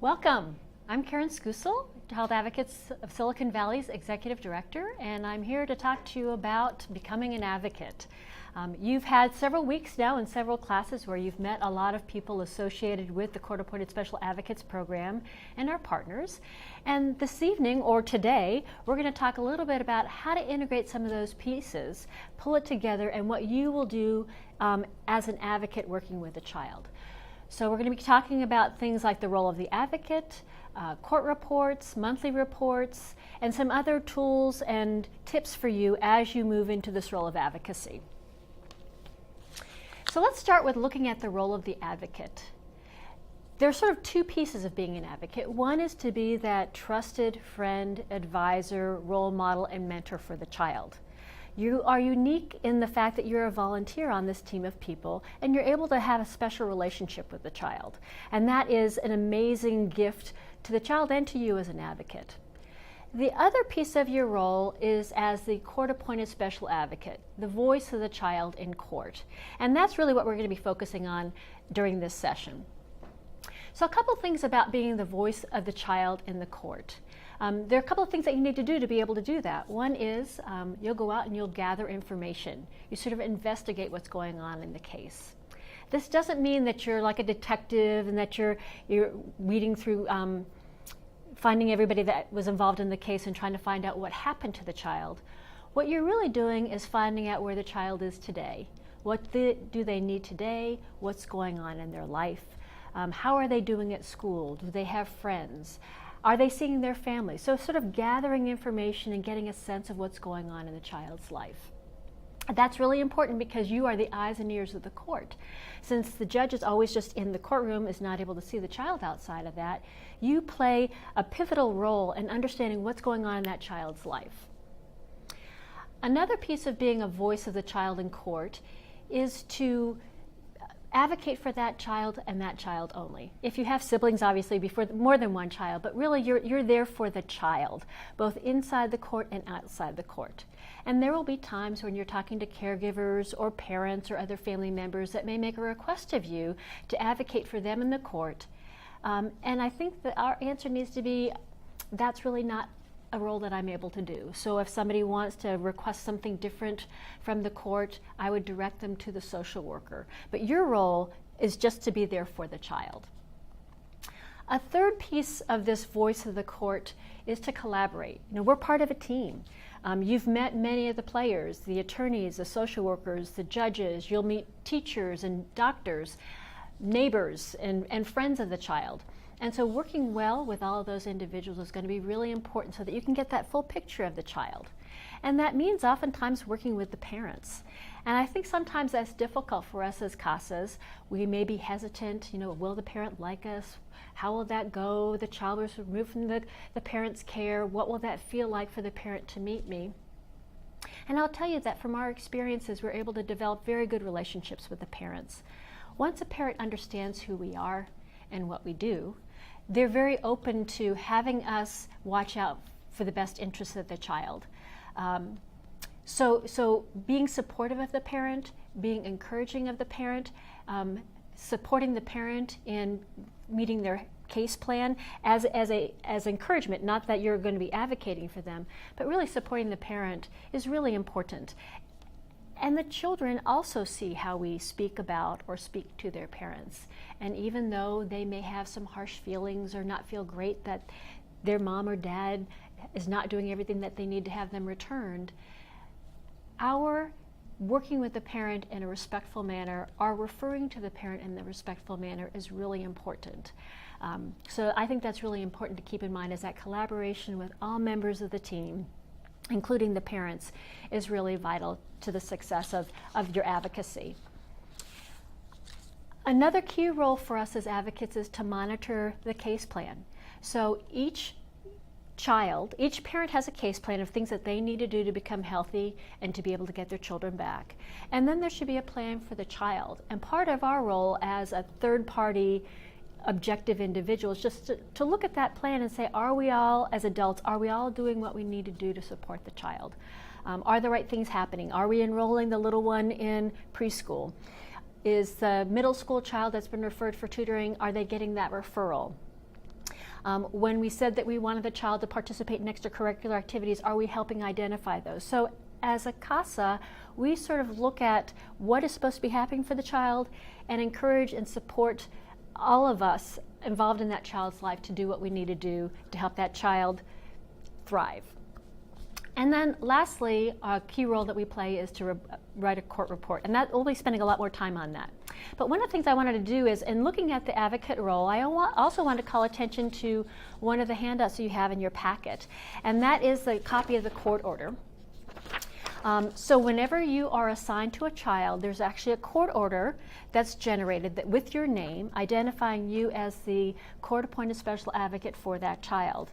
Welcome. I'm Karen Skusel, Child Advocates of Silicon Valley's Executive Director, and I'm here to talk to you about becoming an advocate. You've had several weeks now in several classes where you've met a lot of people associated with the Court-Appointed Special Advocates Program and our partners. And this evening, or today, we're going to talk a little bit about how to integrate some of those pieces, pull it together, and what you will do as an advocate working with a child. So we're going to be talking about things like the role of the advocate, court reports, monthly reports, and some other tools and tips for you as you move into this role of advocacy. So let's start with looking at the role of the advocate. There are sort of two pieces of being an advocate. One is to be that trusted friend, advisor, role model, and mentor for the child. You are unique in the fact that you're a volunteer on this team of people and you're able to have a special relationship with the child. And that is an amazing gift to the child and to you as an advocate. The other piece of your role is as the court-appointed special advocate, the voice of the child in court. And that's really what we're going to be focusing on during this session. So a couple things about being the voice of the child in the court. There are a couple of things that you need to do to be able to do that. One is you'll go out and you'll gather information. You sort of investigate what's going on in the case. This doesn't mean that you're like a detective and that you're weeding through finding everybody that was involved in the case and trying to find out what happened to the child. What you're really doing is finding out where the child is today. What do they need today? What's going on in their life? How are they doing at school? Do they have friends? Are they seeing their family? So sort of gathering information and getting a sense of what's going on in the child's life. That's really important because you are the eyes and ears of the court. Since the judge is always just in the courtroom, is not able to see the child outside of that, you play a pivotal role in understanding what's going on in that child's life. Another piece of being a voice of the child in court is to advocate for that child and that child only. If you have siblings, obviously, before more than one child, but really you're there for the child, both inside the court and outside the court. And there will be times when you're talking to caregivers or parents or other family members that may make a request of you to advocate for them in the court. And I think that our answer needs to be, that's really not a role that I'm able to do. So if somebody wants to request something different from the court, I would direct them to the social worker. But your role is just to be there for the child. A third piece of this voice of the court is to collaborate. You know, we're part of a team. You've met many of the players, the attorneys, the social workers, the judges. You'll meet teachers and doctors, neighbors, and friends of the child. And so working well with all of those individuals is going to be really important so that you can get that full picture of the child. And that means oftentimes working with the parents. And I think sometimes that's difficult for us as CASAs. We may be hesitant, will the parent like us? How will that go? The child was removed from the parent's care. What will that feel like for the parent to meet me? And I'll tell you that from our experiences, we're able to develop very good relationships with the parents. Once a parent understands who we are and what we do, they're very open to having us watch out for the best interests of the child. So being supportive of the parent, being encouraging of the parent, supporting the parent in meeting their case plan as encouragement, not that you're going to be advocating for them, but really supporting the parent is really important. And the children also see how we speak about or speak to their parents. And even though they may have some harsh feelings or not feel great that their mom or dad is not doing everything that they need to have them returned, our working with the parent in a respectful manner, or referring to the parent in a respectful manner is really important. So I think that's really important to keep in mind, is that collaboration with all members of the team, including the parents, is really vital to the success of your advocacy. Another key role for us as advocates is to monitor the case plan. So each parent has a case plan of things that they need to do to become healthy and to be able to get their children back. And then there should be a plan for the child. And part of our role as a third-party objective individuals just to look at that plan and say, are we all, as adults, are we all doing what we need to do to support the child? Are the right things happening? Are we enrolling the little one in preschool? Is the middle school child that's been referred for tutoring, are they getting that referral? When we said that we wanted the child to participate in extracurricular activities, are we helping identify those? So as a CASA, we sort of look at what is supposed to be happening for the child and encourage and support all of us involved in that child's life to do what we need to do to help that child thrive. And then lastly, a key role that we play is to write a court report, and that we'll be spending a lot more time on that. But one of the things I wanted to do is, in looking at the advocate role, I also want to call attention to one of the handouts you have in your packet, and that is a copy of the court order. So whenever you are assigned to a child, there's actually a court order that's generated that with your name, identifying you as the court-appointed special advocate for that child.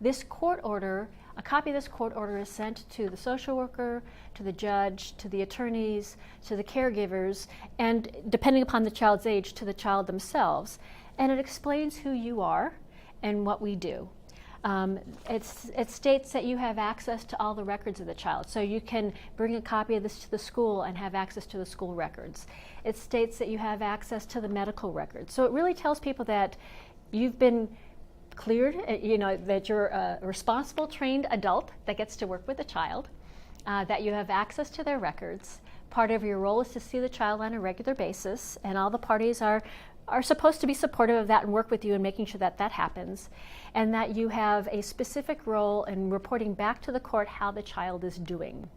This court order, a copy of this court order is sent to the social worker, to the judge, to the attorneys, to the caregivers, and depending upon the child's age, to the child themselves. And it explains who you are and what we do. It states that you have access to all the records of the child, so you can bring a copy of this to the school and have access to the school records. It states that you have access to the medical records. So it really tells people that you've been cleared, that you're a responsible, trained adult that gets to work with a child, that you have access to their records. Part of your role is to see the child on a regular basis, and all the parties are supposed to be supportive of that and work with you in making sure that that happens, and that you have a specific role in reporting back to the court how the child is doing.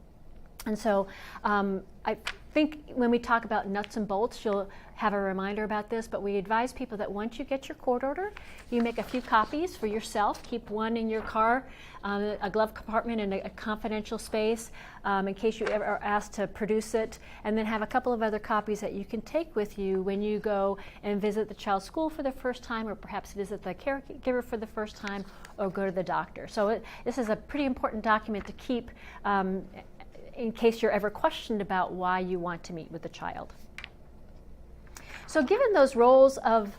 And so I think when we talk about nuts and bolts, you'll have a reminder about this, but we advise people that once you get your court order, you make a few copies for yourself, keep one in your car, a glove compartment in a confidential space in case you ever are asked to produce it, and then have a couple of other copies that you can take with you when you go and visit the child's school for the first time, or perhaps visit the caregiver for the first time, or go to the doctor. So this is a pretty important document to keep in case you're ever questioned about why you want to meet with the child. So given those roles of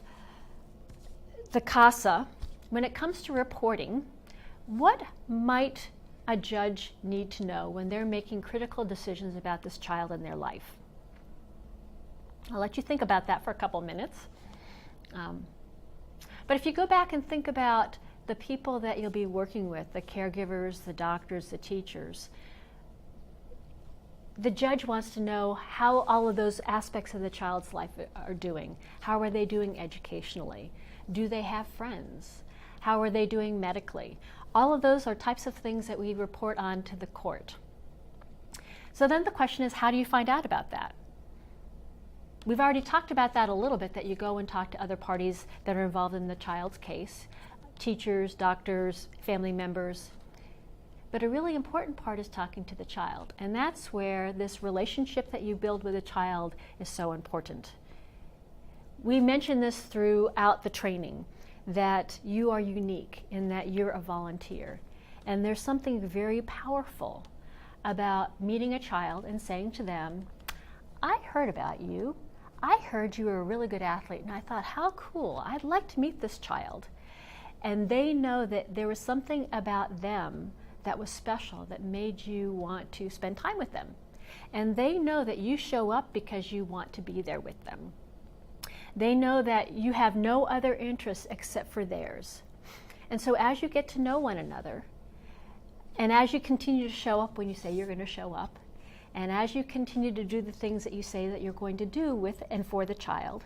the CASA, when it comes to reporting, what might a judge need to know when they're making critical decisions about this child and their life? I'll let you think about that for a couple minutes. But if you go back and think about the people that you'll be working with, the caregivers, the doctors, the teachers, the judge wants to know how all of those aspects of the child's life are doing. How are they doing educationally? Do they have friends? How are they doing medically? All of those are types of things that we report on to the court. So then the question is, how do you find out about that? We've already talked about that a little bit, that you go and talk to other parties that are involved in the child's case, teachers, doctors, family members. But a really important part is talking to the child, and that's where this relationship that you build with a child is so important. We mention this throughout the training, that you are unique in that you're a volunteer. And there's something very powerful about meeting a child and saying to them, I heard about you. I heard you were a really good athlete, and I thought, how cool. I'd like to meet this child. And they know that there was something about them that was special, that made you want to spend time with them. And they know that you show up because you want to be there with them. They know that you have no other interests except for theirs. And so as you get to know one another, and as you continue to show up when you say you're going to show up, and as you continue to do the things that you say that you're going to do with and for the child,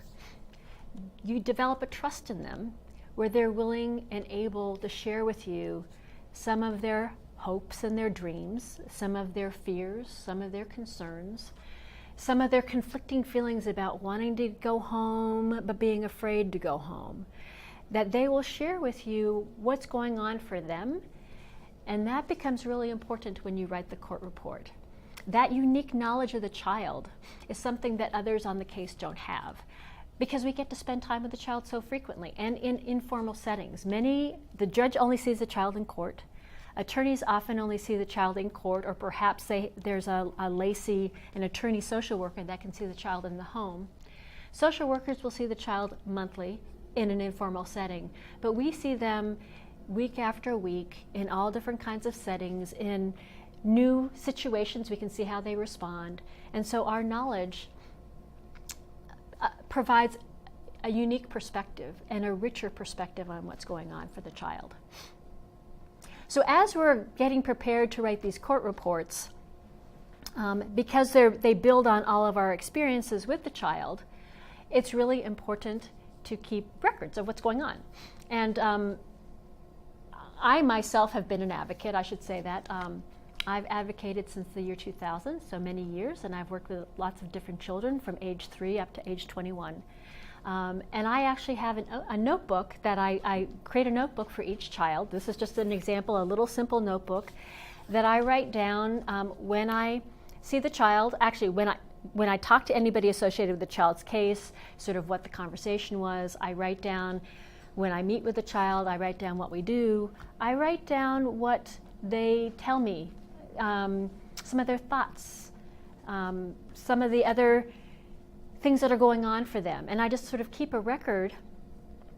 you develop a trust in them where they're willing and able to share with you some of their hopes and their dreams, some of their fears, some of their concerns, some of their conflicting feelings about wanting to go home but being afraid to go home. That they will share with you what's going on for them, and that becomes really important when you write the court report. That unique knowledge of the child is something that others on the case don't have, because we get to spend time with the child so frequently and in informal settings. The judge only sees the child in court. Attorneys often only see the child in court, or perhaps there's a LACI, an attorney social worker, that can see the child in the home. Social workers will see the child monthly in an informal setting, but we see them week after week in all different kinds of settings, in new situations. We can see how they respond. And so our knowledge provides a unique perspective and a richer perspective on what's going on for the child. So as we're getting prepared to write these court reports, because they build on all of our experiences with the child, it's really important to keep records of what's going on. And I myself have been an advocate, I should say that. I've advocated since the year 2000, so many years, and I've worked with lots of different children from age 3 up to age 21. And I actually have a notebook that I create a notebook for each child. This is just an example, a little simple notebook that I write down when I see the child, actually when I talk to anybody associated with the child's case, sort of what the conversation was. I write down when I meet with the child, I write down what we do. I write down what they tell me, some of their thoughts, some of the other things that are going on for them. And I just sort of keep a record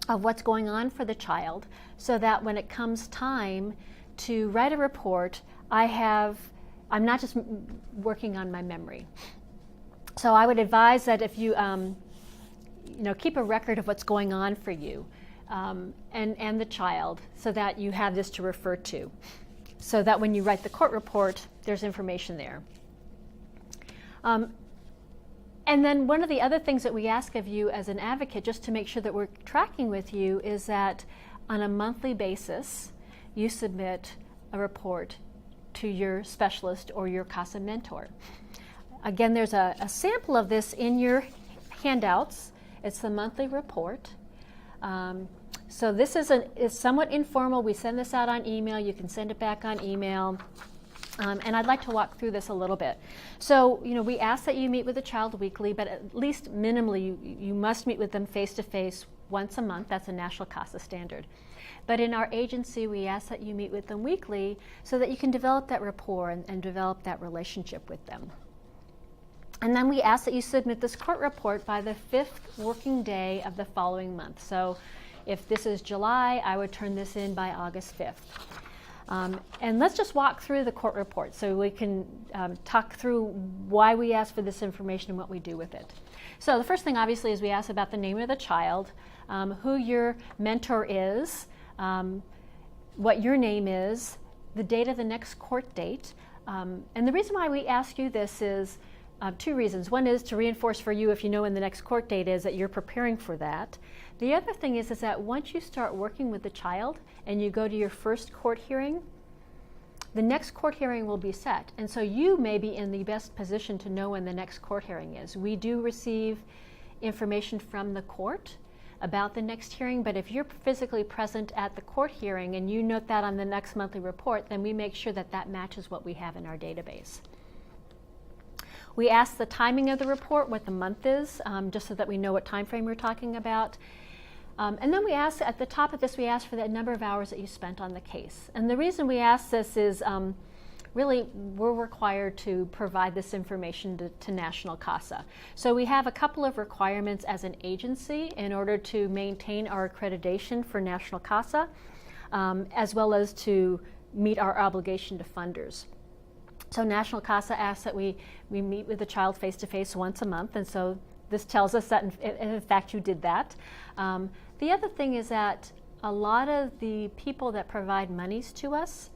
of what's going on for the child so that when it comes time to write a report, I'm not just working on my memory. So I would advise that if you, keep a record of what's going on for you and the child so that you have this to refer to, so that when you write the court report, there's information there. And then one of the other things that we ask of you as an advocate, just to make sure that we're tracking with you, is that on a monthly basis, you submit a report to your specialist or your CASA mentor. Again, there's a sample of this in your handouts. It's the monthly report. So this is somewhat informal. We send this out on email. You can send it back on email. And I'd like to walk through this a little bit. So, we ask that you meet with the child weekly, but at least minimally, you must meet with them face-to-face once a month. That's a national CASA standard. But in our agency, we ask that you meet with them weekly so that you can develop that rapport and develop that relationship with them. And then we ask that you submit this court report by the 5th working day of the following month. So if this is July, I would turn this in by August 5th. And let's just walk through the court report so we can talk through why we ask for this information and what we do with it. So the first thing, obviously, is we ask about the name of the child, who your mentor is, what your name is, the date of the next court date. And the reason why we ask you this is two reasons. One is to reinforce for you, if you know when the next court date is, that you're preparing for that. The other thing is that once you start working with the child and you go to your first court hearing, the next court hearing will be set. And so you may be in the best position to know when the next court hearing is. We do receive information from the court about the next hearing, but if you're physically present at the court hearing and you note that on the next monthly report, then we make sure that that matches what we have in our database. We ask the timing of the report, what the month is, just so that we know what time frame we're talking about. And then we ask, at the top of this, we ask for the number of hours that you spent on the case. And the reason we ask this is really we're required to provide this information to National CASA. So we have a couple of requirements as an agency in order to maintain our accreditation for National CASA, as well as to meet our obligation to funders. So National CASA asks that we meet with the child face-to-face once a month, and so this tells us that in fact you did that. The other thing is that a lot of the people that provide monies to us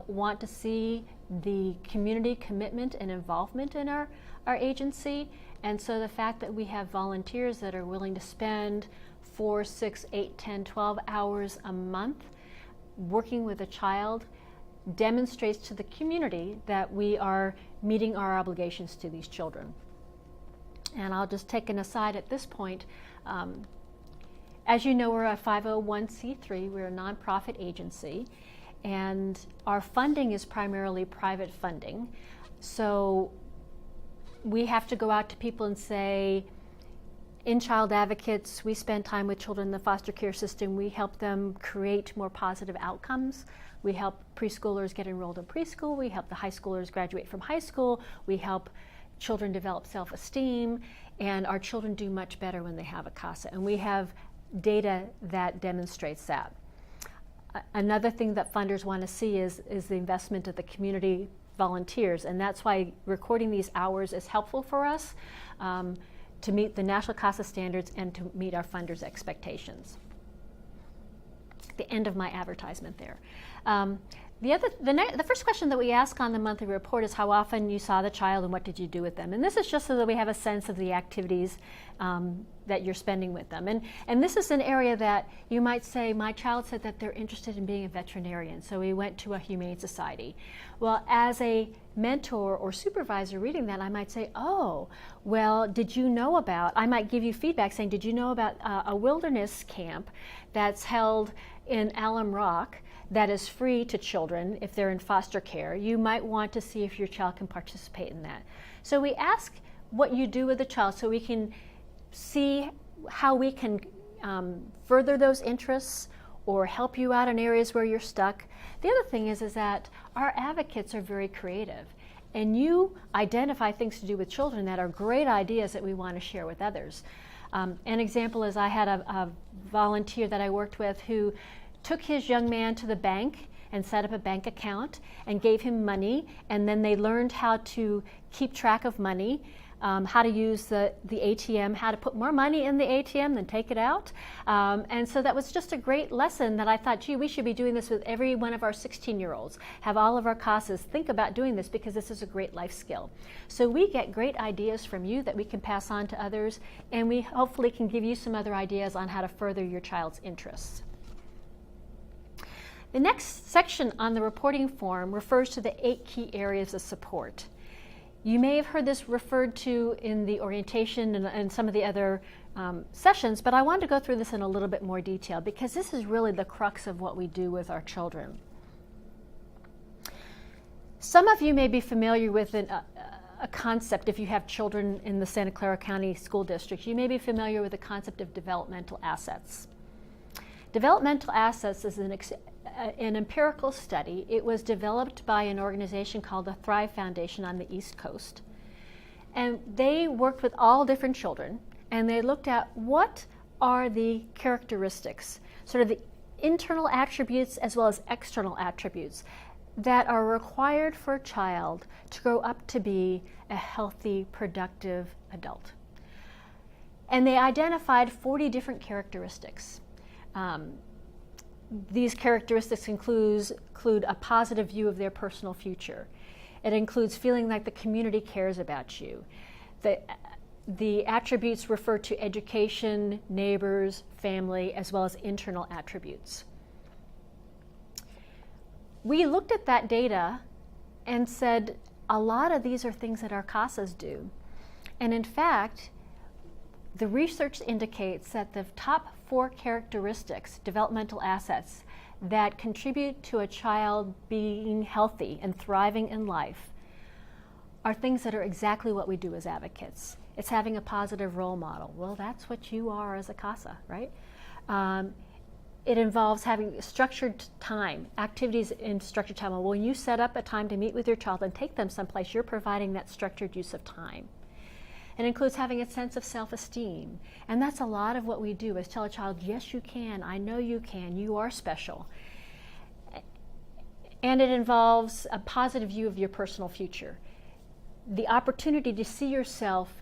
want to see the community commitment and involvement in our agency, and so the fact that we have volunteers that are willing to spend 4, 6, 8, 10, 12 hours a month working with a child demonstrates to the community that we are meeting our obligations to these children. And I'll just take an aside at this point. As you know, we're a 501c3, we're a nonprofit agency, and our funding is primarily private funding. So we have to go out to people and say, in Child Advocates, we spend time with children in the foster care system. We help them create more positive outcomes. We help preschoolers get enrolled in preschool. We help the high schoolers graduate from high school. We help children develop self-esteem, and our children do much better when they have a CASA. And we have data that demonstrates that. Another thing that funders want to see is the investment of the community volunteers, and that's why recording these hours is helpful for us. to meet the National CASA standards and to meet our funders' expectations. The end of my advertisement there. The first question that we ask on the monthly report is how often you saw the child and what did you do with them. And this is just so that we have a sense of the activities that you're spending with them. And this is an area that you might say, my child said that they're interested in being a veterinarian, so we went to a humane society. Well, as a mentor or supervisor reading that, I might say, oh, well, did you know about, I might give you feedback saying, did you know about a wilderness camp that's held in Alum Rock that is free to children if they're in foster care? You might want to see if your child can participate in that. So we ask what you do with the child so we can see how we can further those interests or help you out in areas where you're stuck. The other thing is that our advocates are very creative, and you identify things to do with children that are great ideas that we want to share with others. An example is I had a volunteer that I worked with who took his young man to the bank and set up a bank account and gave him money, and then they learned how to keep track of money, how to use the ATM, how to put more money in the ATM than take it out. And so that was just a great lesson that I thought, gee, we should be doing this with every one of our 16-year-olds. Have all of our CASAs think about doing this because this is a great life skill. So we get great ideas from you that we can pass on to others, and we hopefully can give you some other ideas on how to further your child's interests. The next section on the reporting form refers to the 8 key areas of support. You may have heard this referred to in the orientation and some of the other sessions, but I wanted to go through this in a little bit more detail because this is really the crux of what we do with our children. Some of you may be familiar with a concept, if you have children in the Santa Clara County School District, you may be familiar with the concept of developmental assets. Developmental assets is an empirical study. It was developed by an organization called the Thrive Foundation on the East Coast. And they worked with all different children, and they looked at what are the characteristics, sort of the internal attributes as well as external attributes that are required for a child to grow up to be a healthy, productive adult. And they identified 40 different characteristics. These characteristics include a positive view of their personal future. It includes feeling like the community cares about you. The attributes refer to education, neighbors, family, as well as internal attributes. We looked at that data and said a lot of these are things that our CASAs do. And in fact, the research indicates that the top 4 characteristics, developmental assets, that contribute to a child being healthy and thriving in life are things that are exactly what we do as advocates. It's having a positive role model. Well, that's what you are as a CASA, right? It involves having structured time, activities in structured time. Well, when you set up a time to meet with your child and take them someplace, you're providing that structured use of time. It includes having a sense of self-esteem. And that's a lot of what we do, is tell a child, yes, you can, I know you can, you are special. And it involves a positive view of your personal future. The opportunity to see yourself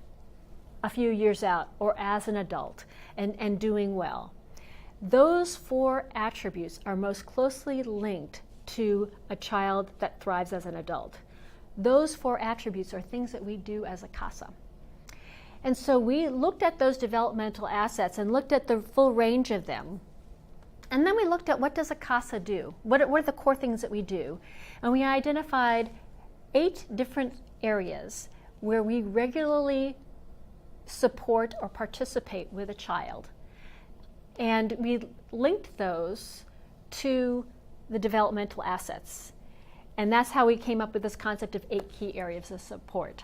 a few years out or as an adult and doing well. Those 4 attributes are most closely linked to a child that thrives as an adult. Those 4 attributes are things that we do as a CASA. And so we looked at those developmental assets and looked at the full range of them. And then we looked at what does a CASA do? What are the core things that we do? And we identified 8 different areas where we regularly support or participate with a child. And we linked those to the developmental assets. And that's how we came up with this concept of 8 key areas of support.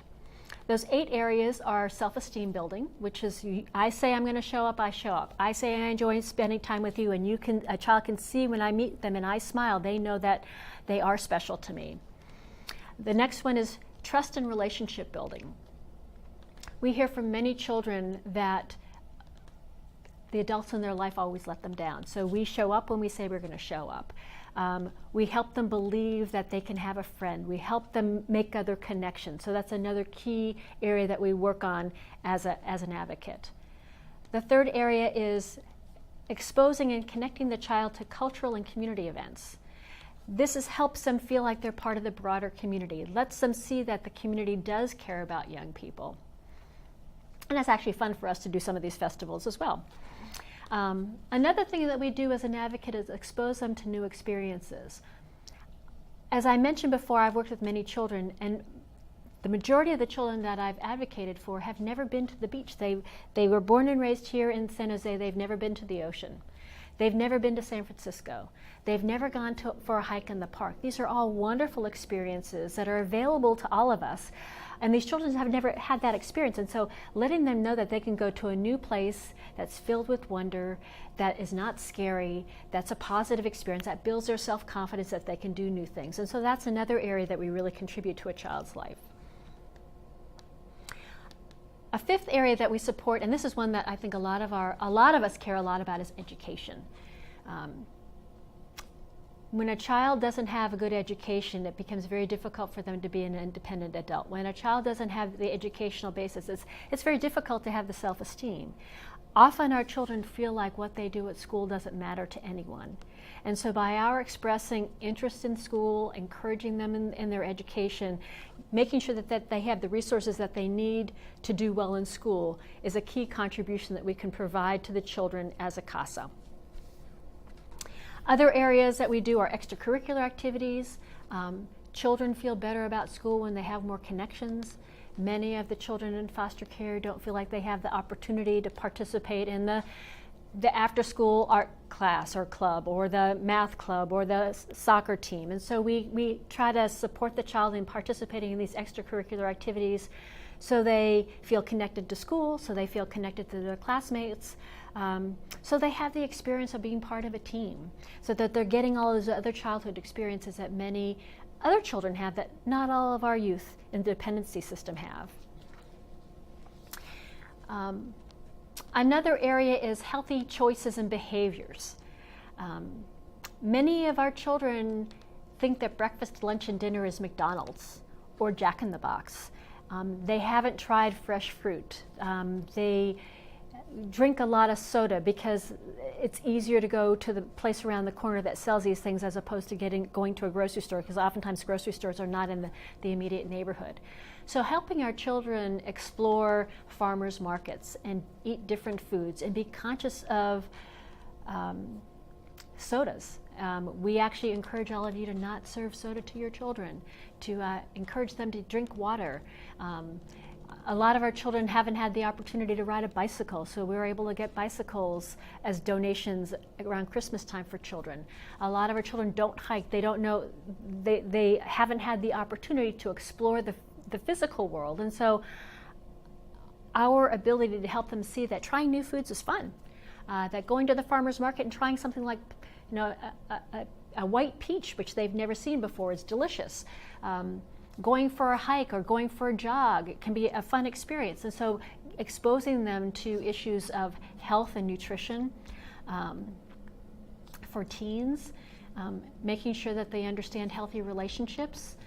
Those 8 areas are self-esteem building, which is I say I'm going to show up, I show up. I say I enjoy spending time with you, and a child can see when I meet them and I smile, they know that they are special to me. The next one is trust and relationship building. We hear from many children that the adults in their life always let them down. So we show up when we say we're going to show up. We help them believe that they can have a friend. We help them make other connections. So that's another key area that we work on as an advocate. The third area is exposing and connecting the child to cultural and community events. This helps them feel like they're part of the broader community. It lets them see that the community does care about young people. And it's actually fun for us to do some of these festivals as well. Another thing that we do as an advocate is expose them to new experiences. As I mentioned before, I've worked with many children, and the majority of the children that I've advocated for have never been to the beach. They were born and raised here in San Jose. They've never been to the ocean. They've never been to San Francisco. They've never gone for a hike in the park. These are all wonderful experiences that are available to all of us. And these children have never had that experience. And so letting them know that they can go to a new place that's filled with wonder, that is not scary, that's a positive experience, that builds their self-confidence that they can do new things. And so that's another area that we really contribute to a child's life. A fifth area that we support, and this is one that I think a lot of us care a lot about, is education. When a child doesn't have a good education, it becomes very difficult for them to be an independent adult. When a child doesn't have the educational basis, it's very difficult to have the self-esteem. Often our children feel like what they do at school doesn't matter to anyone. And so by our expressing interest in school, encouraging them in their education, making sure that they have the resources that they need to do well in school is a key contribution that we can provide to the children as a CASA. Other areas that we do are extracurricular activities. Children feel better about school when they have more connections. Many of the children in foster care don't feel like they have the opportunity to participate in the after-school art class or club, or the math club, or the soccer team. And so we try to support the child in participating in these extracurricular activities so they feel connected to school, so they feel connected to their classmates, so they have the experience of being part of a team, so that they're getting all those other childhood experiences that many other children have that not all of our youth in the dependency system have. Another area is healthy choices and behaviors. Many of our children think that breakfast, lunch, and dinner is McDonald's or Jack in the Box. They haven't tried fresh fruit. They drink a lot of soda because it's easier to go to the place around the corner that sells these things as opposed to going to a grocery store, because oftentimes grocery stores are not in the immediate neighborhood. So helping our children explore farmers markets and eat different foods and be conscious of sodas. We actually encourage all of you to not serve soda to your children, to encourage them to drink water. A lot of our children haven't had the opportunity to ride a bicycle, so we were able to get bicycles as donations around Christmas time for children. A lot of our children don't hike. They don't know, they haven't had the opportunity to explore the physical world. And so our ability to help them see that trying new foods is fun, that going to the farmer's market and trying something like a white peach, which they've never seen before, is delicious. Going for a hike or going for a jog, it can be a fun experience. And so exposing them to issues of health and nutrition for teens, making sure that they understand healthy relationships,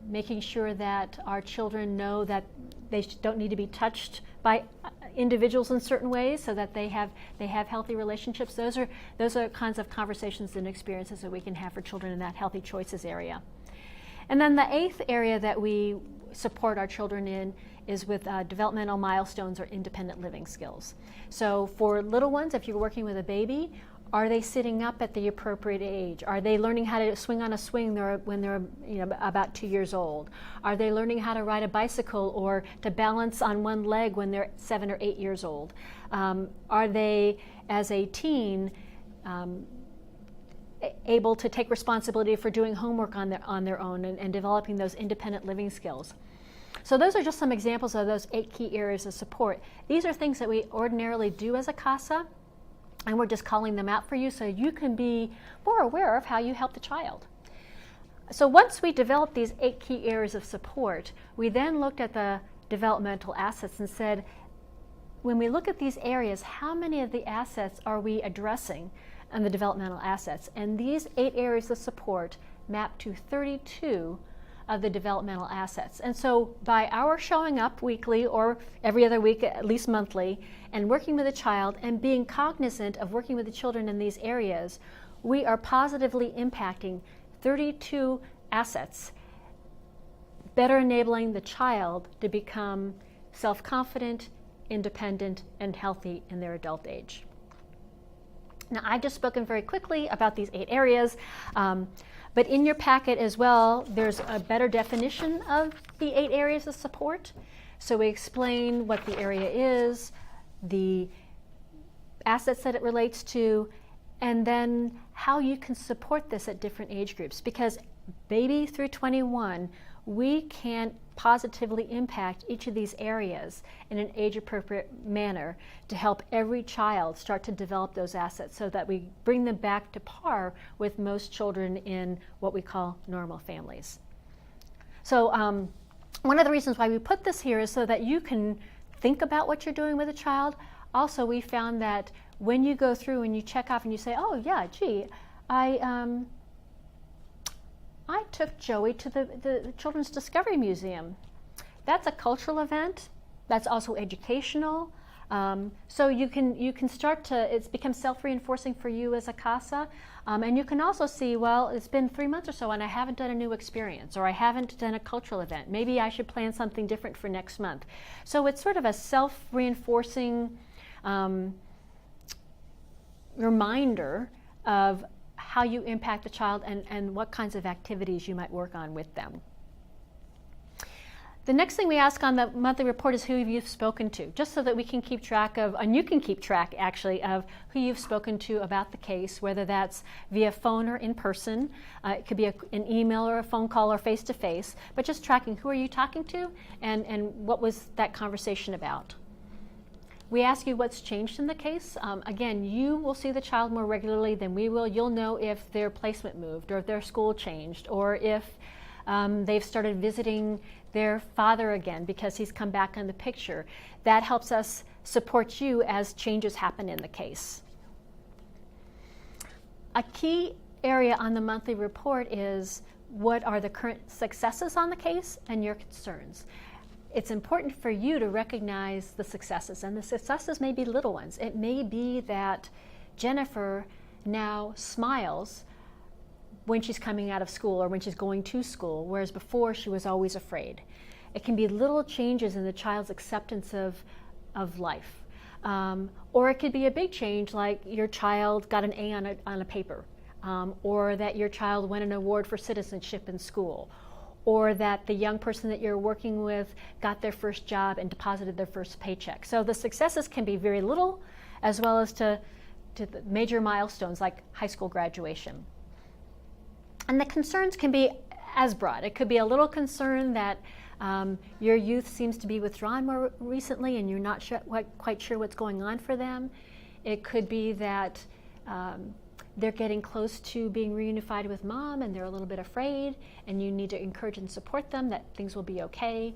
making sure that our children know that they don't need to be touched by individuals in certain ways, so that they have healthy relationships. Those are kinds of conversations and experiences that we can have for children in that healthy choices area. And then the eighth area that we support our children in is with developmental milestones or independent living skills. So for little ones, if you're working with a baby, are they sitting up at the appropriate age? Are they learning how to swing on a swing when they're about 2 years old? Are they learning how to ride a bicycle or to balance on one leg when they're 7 or 8 years old? Are they, as a teen, able to take responsibility for doing homework on their own and developing those independent living skills? So those are just some examples of those 8 key areas of support. These are things that we ordinarily do as a CASA, and we're just calling them out for you so you can be more aware of how you help the child. So once we developed these 8 key areas of support, we then looked at the developmental assets and said, when we look at these areas, how many of the assets are we addressing on the developmental assets? And these 8 areas of support map to 32 of the developmental assets. And so by our showing up weekly or every other week, at least monthly, and working with a child and being cognizant of working with the children in these areas, we are positively impacting 32 assets, better enabling the child to become self-confident, independent, and healthy in their adult age. Now, I've just spoken very quickly about these 8 areas, but in your packet as well, there's a better definition of the 8 areas of support. So we explain what the area is, the assets that it relates to, and then how you can support this at different age groups. Because baby through 21, we can positively impact each of these areas in an age-appropriate manner to help every child start to develop those assets so that we bring them back to par with most children in what we call normal families. So one of the reasons why we put this here is so that you can think about what you're doing with a child. Also, we found that when you go through and you check off and you say, oh yeah, gee, I took Joey to the Children's Discovery Museum. That's a cultural event. That's also educational. So you can start to, it's become self-reinforcing for you as a CASA. And you can also see, well, it's been 3 months or so and I haven't done a new experience, or I haven't done a cultural event. Maybe I should plan something different for next month. So it's sort of a self-reinforcing reminder of how you impact the child and what kinds of activities you might work on with them. The next thing we ask on the monthly report is who you've spoken to, just so that we can keep track of, and you can keep track actually, of who you've spoken to about the case, whether that's via phone or in person. It could be an email or a phone call or face-to-face, but just tracking who are you talking to and what was that conversation about. We ask you what's changed in the case. Again, you will see the child more regularly than we will. You'll know if their placement moved or if their school changed or if they've started visiting their father again because he's come back in the picture. That helps us support you as changes happen in the case. A key area on the monthly report is what are the current successes on the case and your concerns. It's important for you to recognize the successes, and the successes may be little ones. It may be that Jennifer now smiles when she's coming out of school or when she's going to school, whereas before she was always afraid. It can be little changes in the child's acceptance of life. Or it could be a big change, like your child got an A on a paper, or that your child won an award for citizenship in school, or that the young person that you're working with got their first job and deposited their first paycheck. So the successes can be very little, as well as to the major milestones like high school graduation. And the concerns can be as broad. It could be a little concern that your youth seems to be withdrawn more recently and you're not quite sure what's going on for them. It could be that they're getting close to being reunified with mom and they're a little bit afraid and you need to encourage and support them that things will be okay.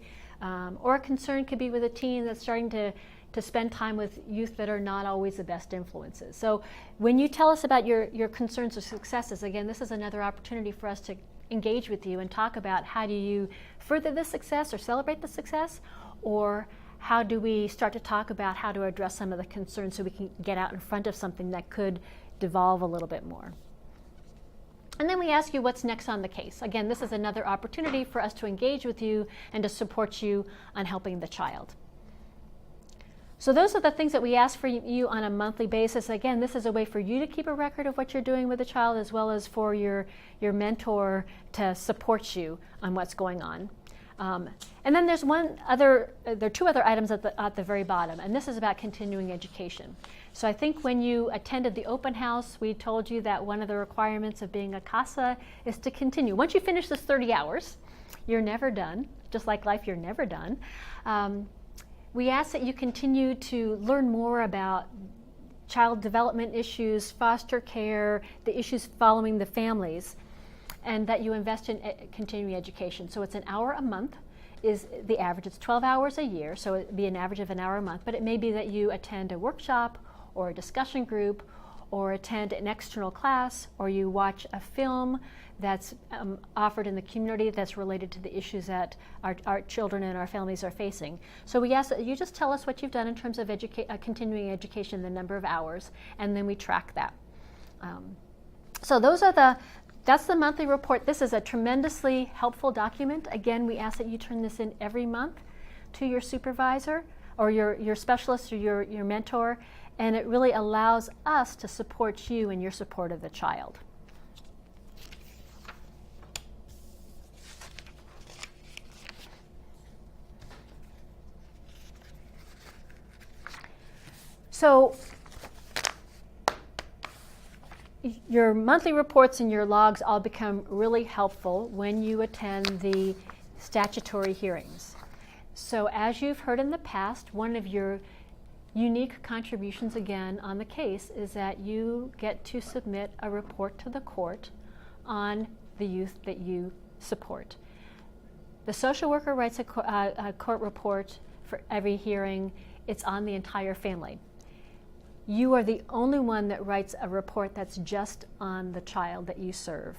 Or a concern could be with a teen that's starting to spend time with youth that are not always the best influences. So when you tell us about your concerns or successes, again, this is another opportunity for us to engage with you and talk about how do you further the success or celebrate the success, or how do we start to talk about how to address some of the concerns so we can get out in front of something that could devolve a little bit more. And then we ask you what's next on the case. Again, this is another opportunity for us to engage with you and to support you on helping the child. So those are the things that we ask for you on a monthly basis. Again, this is a way for you to keep a record of what you're doing with the child, as well as for your mentor to support you on what's going on. And then there are 2 other items at the very bottom, and this is about continuing education. So I think when you attended the open house, we told you that one of the requirements of being a CASA is to continue. Once you finish this 30 hours, you're never done. Just like life, you're never done. We ask that you continue to learn more about child development issues, foster care, the issues following the families, and that you invest in continuing education. So it's an hour a month. is the average. It's 12 hours a year, so it'd be an average of an hour a month, but it may be that you attend a workshop or a discussion group or attend an external class, or you watch a film that's offered in the community that's related to the issues that our children and our families are facing. So we ask that you just tell us what you've done in terms of continuing education, the number of hours, and then we track that. So that's the monthly report. This is a tremendously helpful document. Again, we ask that you turn this in every month to your supervisor or your specialist or your mentor, and it really allows us to support you in your support of the child. So your monthly reports and your logs all become really helpful when you attend the statutory hearings. So as you've heard in the past, one of your unique contributions again on the case is that you get to submit a report to the court on the youth that you support. The social worker writes a court report for every hearing. It's on the entire family. You are the only one that writes a report that's just on the child that you serve.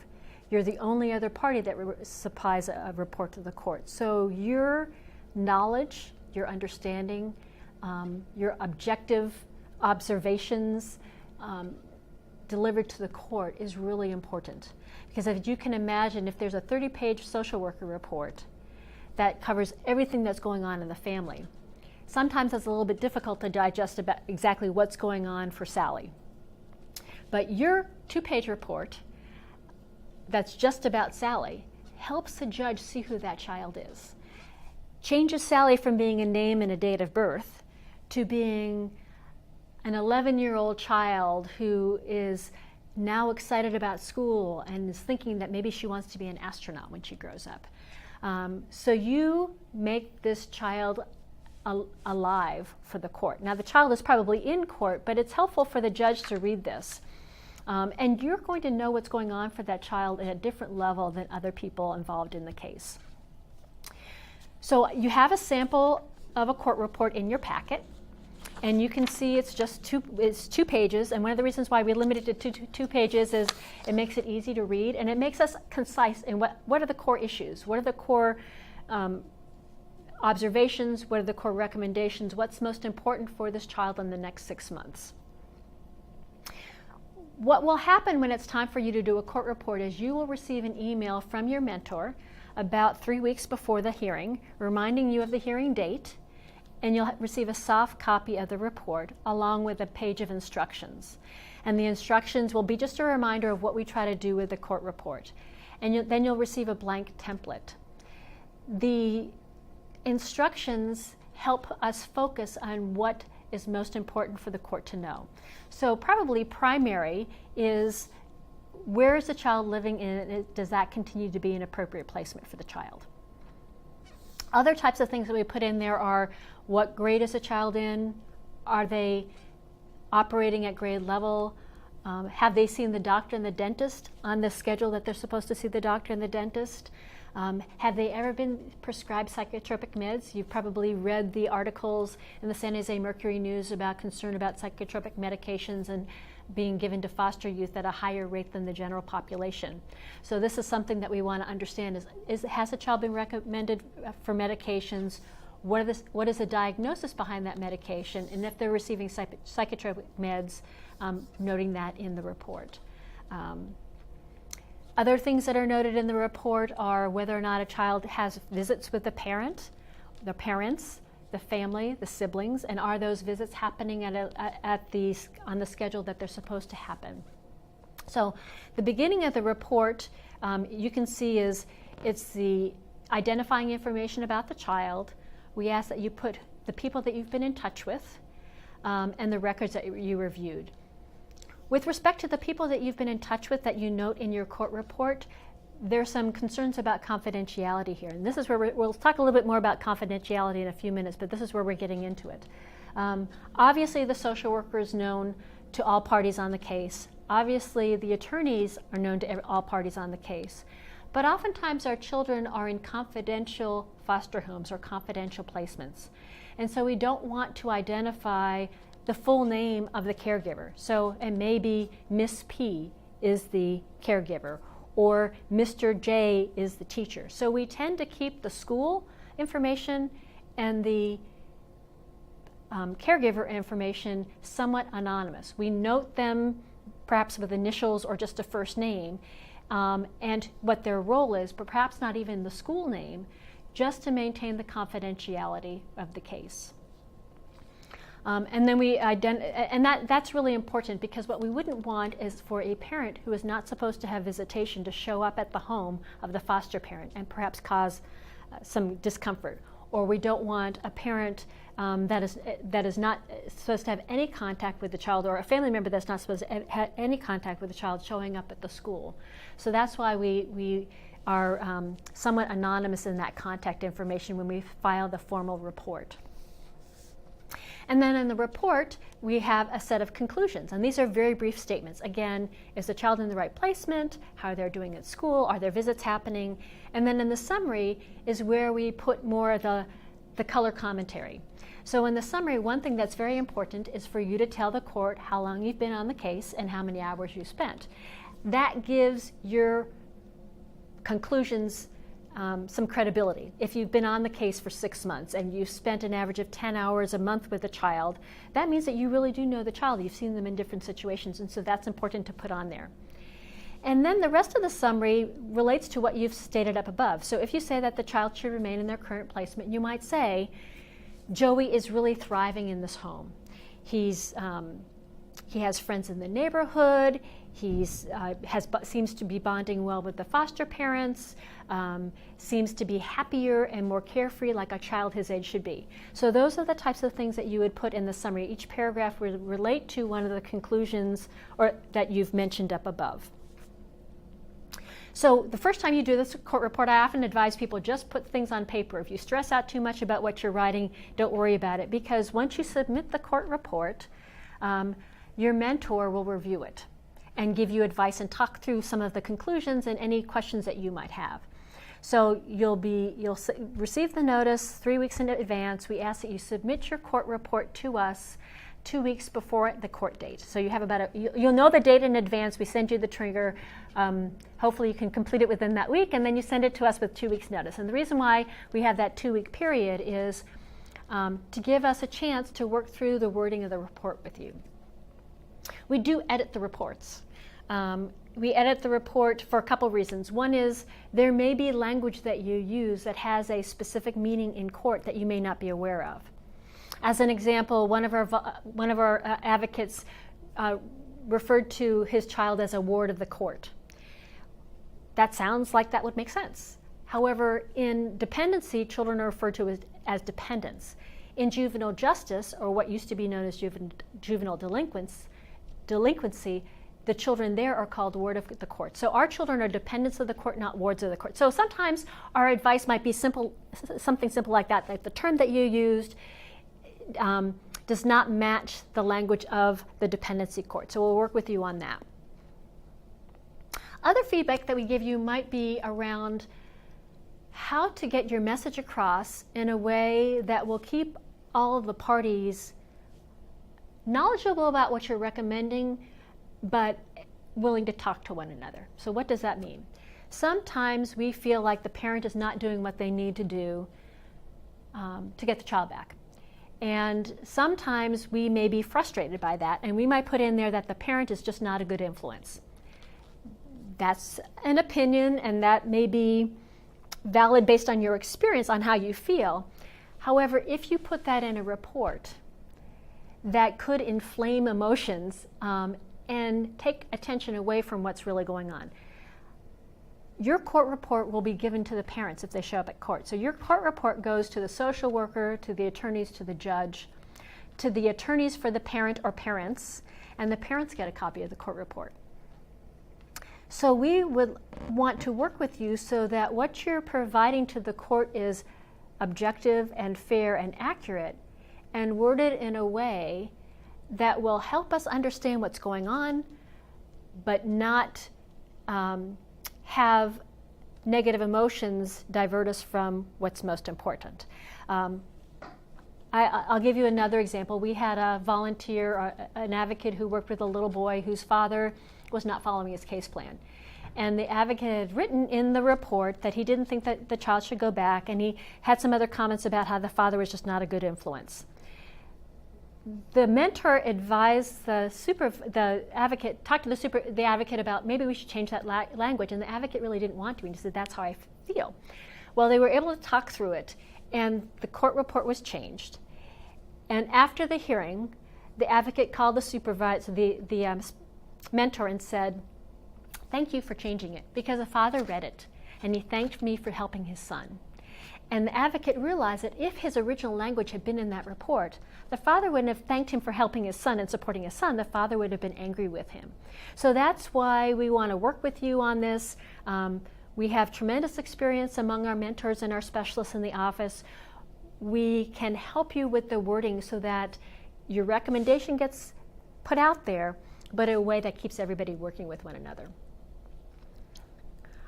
You're the only other party that supplies a report to the court. So your knowledge, your understanding, your objective observations delivered to the court is really important. Because if you can imagine, if there's a 30-page social worker report that covers everything that's going on in the family, sometimes it's a little bit difficult to digest about exactly what's going on for Sally. But your 2-page report that's just about Sally helps the judge see who that child is. Changes Sally from being a name and a date of birth to being an 11-year-old child who is now excited about school and is thinking that maybe she wants to be an astronaut when she grows up. So you make this child alive for the court. Now the child is probably in court, but it's helpful for the judge to read this. And you're going to know what's going on for that child at a different level than other people involved in the case. So you have a sample of a court report in your packet, and you can see it's just two pages. And one of the reasons why we limited it to two pages is it makes it easy to read, and it makes us concise in what are the core issues, what are the core observations, what are the core recommendations, what's most important for this child in the next 6 months. What will happen when it's time for you to do a court report is you will receive an email from your mentor about 3 weeks before the hearing, reminding you of the hearing date, and you'll receive a soft copy of the report along with a page of instructions. And the instructions will be just a reminder of what we try to do with the court report. And then you'll receive a blank template. The instructions help us focus on what is most important for the court to know. So probably primary is, where is the child living in, and does that continue to be an appropriate placement for the child? Other types of things that we put in there are, what grade is the child in? Are they operating at grade level? Have they seen the doctor and the dentist on the schedule that they're supposed to see the doctor and the dentist? Have they ever been prescribed psychotropic meds? You've probably read the articles in the San Jose Mercury News about concern about psychotropic medications and being given to foster youth at a higher rate than the general population. So this is something that we want to understand has a child been recommended for medications? What is the diagnosis behind that medication? And if they're receiving psychotropic meds, noting that in the report. Other things that are noted in the report are whether or not a child has visits with the parents, the family, the siblings, and are those visits happening on the schedule that they're supposed to happen. So the beginning of the report, you can see it's the identifying information about the child. We ask that you put the people that you've been in touch with and the records that you reviewed. With respect to the people that you've been in touch with that you note in your court report, there's some concerns about confidentiality here. And this is where we'll talk a little bit more about confidentiality in a few minutes, but this is where we're getting into it. Obviously, the social worker is known to all parties on the case. Obviously, the attorneys are known to all parties on the case. But oftentimes our children are in confidential foster homes or confidential placements. And so we don't want to identify the full name of the caregiver. So, and maybe Miss P is the caregiver, or Mr. J is the teacher. So we tend to keep the school information and the caregiver information somewhat anonymous. We note them perhaps with initials or just a first name, and what their role is, but perhaps not even the school name, just to maintain the confidentiality of the case. And then that's really important, because what we wouldn't want is for a parent who is not supposed to have visitation to show up at the home of the foster parent and perhaps cause some discomfort. Or we don't want a parent that is not supposed to have any contact with the child, or a family member that's not supposed to have any contact with the child showing up at the school. So that's why we are somewhat anonymous in that contact information when we file the formal report. And then in the report, we have a set of conclusions. And these are very brief statements. Again, is the child in the right placement? How they're doing at school? Are there visits happening? And then in the summary is where we put more of the color commentary. So in the summary, one thing that's very important is for you to tell the court how long you've been on the case and how many hours you spent. That gives your conclusions some credibility. If you've been on the case for 6 months and you've spent an average of 10 hours a month with a child, that means that you really do know the child. You've seen them in different situations, and so that's important to put on there. And then the rest of the summary relates to what you've stated up above. So if you say that the child should remain in their current placement, you might say, Joey is really thriving in this home. He has friends in the neighborhood. Seems to be bonding well with the foster parents, seems to be happier and more carefree, like a child his age should be. So those are the types of things that you would put in the summary. Each paragraph would relate to one of the conclusions or that you've mentioned up above. So the first time you do this court report, I often advise people just put things on paper. If you stress out too much about what you're writing, don't worry about it, because once you submit the court report, your mentor will review it and give you advice and talk through some of the conclusions and any questions that you might have. So you'll receive the notice 3 weeks in advance. We ask that you submit your court report to us 2 weeks before the court date. So you have you'll know the date in advance. We send you the trigger. Hopefully you can complete it within that week, and then you send it to us with 2 weeks notice. And the reason why we have that 2-week period is to give us a chance to work through the wording of the report with you. We do edit the reports. We edit the report for a couple reasons. One is there may be language that you use that has a specific meaning in court that you may not be aware of. As an example, one of our advocates referred to his child as a ward of the court. That sounds like that would make sense. However, in dependency, children are referred to as dependents. In juvenile justice, or what used to be known as juvenile delinquency, the children there are called ward of the court. So our children are dependents of the court, not wards of the court. So sometimes our advice might be something simple like that, like the term that you used does not match the language of the dependency court. So we'll work with you on that. Other feedback that we give you might be around how to get your message across in a way that will keep all of the parties knowledgeable about what you're recommending, but willing to talk to one another. So what does that mean? Sometimes we feel like the parent is not doing what they need to do to get the child back. And sometimes we may be frustrated by that, and we might put in there that the parent is just not a good influence. That's an opinion, and that may be valid based on your experience on how you feel. However, if you put that in a report, that could inflame emotions and take attention away from what's really going on. Your court report will be given to the parents if they show up at court. So your court report goes to the social worker, to the attorneys, to the judge, to the attorneys for the parent or parents, and the parents get a copy of the court report. So we would want to work with you so that what you're providing to the court is objective and fair and accurate, and worded in a way that will help us understand what's going on, but not have negative emotions divert us from what's most important. I'll give you another example. We had a volunteer, an advocate who worked with a little boy whose father was not following his case plan. And the advocate had written in the report that he didn't think that the child should go back, and he had some other comments about how the father was just not a good influence. The mentor advised the advocate, talked to the advocate about maybe we should change that language, and the advocate really didn't want to, and he said, that's how I feel. Well, they were able to talk through it, and the court report was changed. And after the hearing, the advocate called the supervisor, the mentor, and said, thank you for changing it, because the father read it, and he thanked me for helping his son. And the advocate realized that if his original language had been in that report, the father wouldn't have thanked him for helping his son and supporting his son. The father would have been angry with him. So that's why we want to work with you on this. We have tremendous experience among our mentors and our specialists in the office. We can help you with the wording so that your recommendation gets put out there, but in a way that keeps everybody working with one another.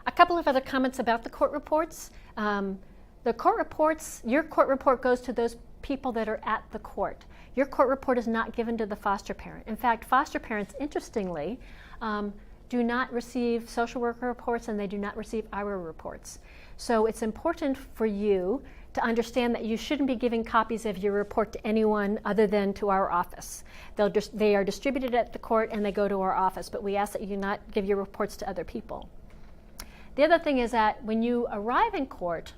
A couple of other comments about the court reports. The court reports, your court report goes to those people that are at the court. Your court report is not given to the foster parent. In fact, foster parents, interestingly, do not receive social worker reports, and they do not receive our reports. So it's important for you to understand that you shouldn't be giving copies of your report to anyone other than to our office. They are distributed at the court and they go to our office, but we ask that you not give your reports to other people. The other thing is that when you arrive in court,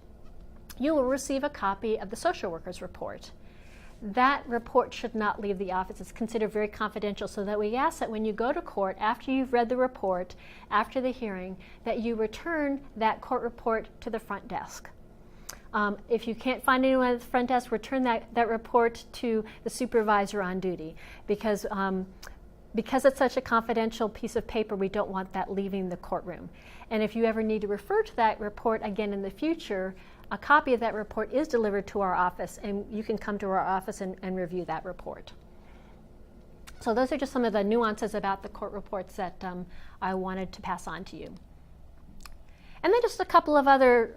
you will receive a copy of the social worker's report. That report should not leave the office. It's considered very confidential, so that we ask that when you go to court, after you've read the report, after the hearing, that you return that court report to the front desk. If you can't find anyone at the front desk, return that report to the supervisor on duty, because it's such a confidential piece of paper, we don't want that leaving the courtroom. And if you ever need to refer to that report again in the future, a copy of that report is delivered to our office, and you can come to our office and review that report. So those are just some of the nuances about the court reports that I wanted to pass on to you. And then just a couple of other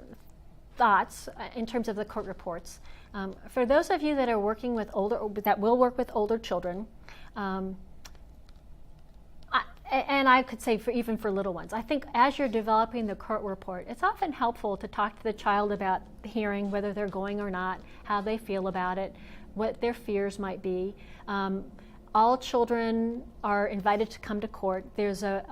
thoughts in terms of the court reports. For those of you that are working with that will work with older children, and I could say even for little ones, I think as you're developing the court report, it's often helpful to talk to the child about the hearing, whether they're going or not, how they feel about it, what their fears might be. All children are invited to come to court. There's a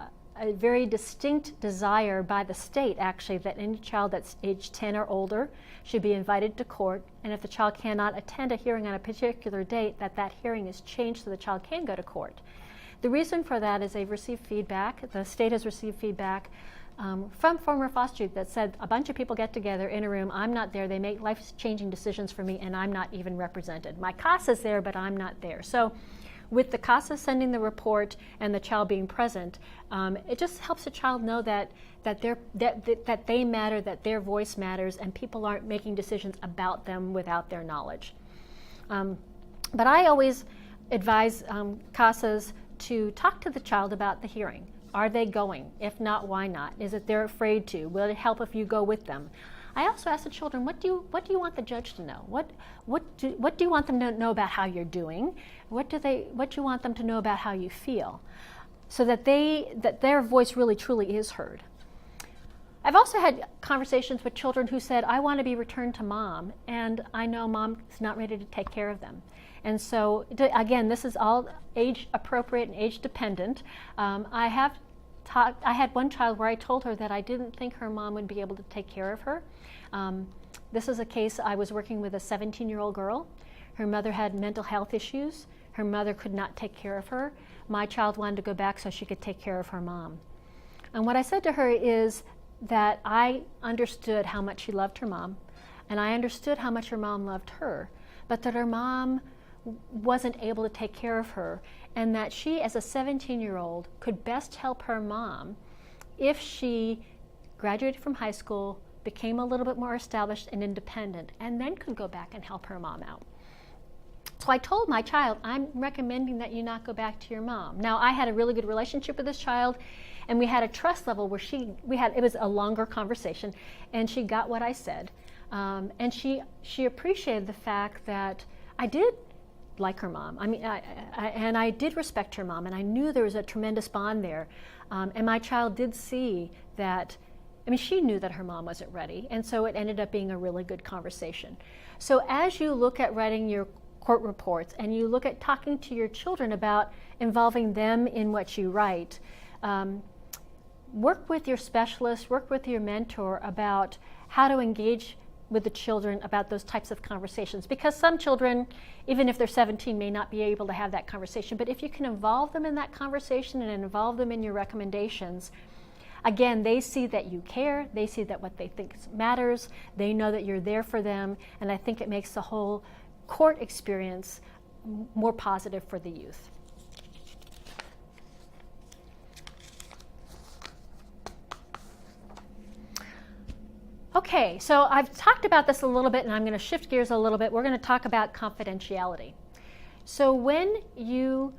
very distinct desire by the state, actually, that any child that's age 10 or older should be invited to court, and if the child cannot attend a hearing on a particular date, that hearing is changed so the child can go to court. The reason for that is they've received feedback, the state has received feedback from former foster youth that said a bunch of people get together in a room, I'm not there, they make life-changing decisions for me, and I'm not even represented. My CASA's there, but I'm not there. So with the CASA sending the report and the child being present, it just helps the child know that they matter, that their voice matters, and people aren't making decisions about them without their knowledge. But I always advise CASAs to talk to the child about the hearing. Are they going? If not, why not? Is it they're afraid to? Will it help if you go with them? I also ask the children, what do you want the judge to know? What do you want them to know about how you're doing? What do you want them to know about how you feel? So that their voice really truly is heard. I've also had conversations with children who said, I want to be returned to mom, and I know mom is not ready to take care of them. And so, again, this is all age appropriate and age dependent. I had one child where I told her that I didn't think her mom would be able to take care of her. This is a case, I was working with a 17-year-old girl. Her mother had mental health issues. Her mother could not take care of her. My child wanted to go back so she could take care of her mom. And what I said to her is that I understood how much she loved her mom, and I understood how much her mom loved her, but that her mom wasn't able to take care of her, and that she, as a 17-year-old, could best help her mom if she graduated from high school, became a little bit more established and independent, and then could go back and help her mom out. So I told my child, I'm recommending that you not go back to your mom. Now, I had a really good relationship with this child, and we had a trust level where it was a longer conversation, and she got what I said. And she appreciated the fact that I did like her mom. I mean, and I did respect her mom, and I knew there was a tremendous bond there. And my child did see that, I mean, she knew that her mom wasn't ready, and so it ended up being a really good conversation. So as you look at writing your court reports and you look at talking to your children about involving them in what you write, work with your specialist, work with your mentor about how to engage with the children about those types of conversations, because some children, even if they're 17, may not be able to have that conversation. But if you can involve them in that conversation and involve them in your recommendations, again, they see that you care, they see that what they think matters, they know that you're there for them, and I think it makes the whole court experience more positive for the youth. Okay, so I've talked about this a little bit, and I'm going to shift gears a little bit. We're going to talk about confidentiality. So when you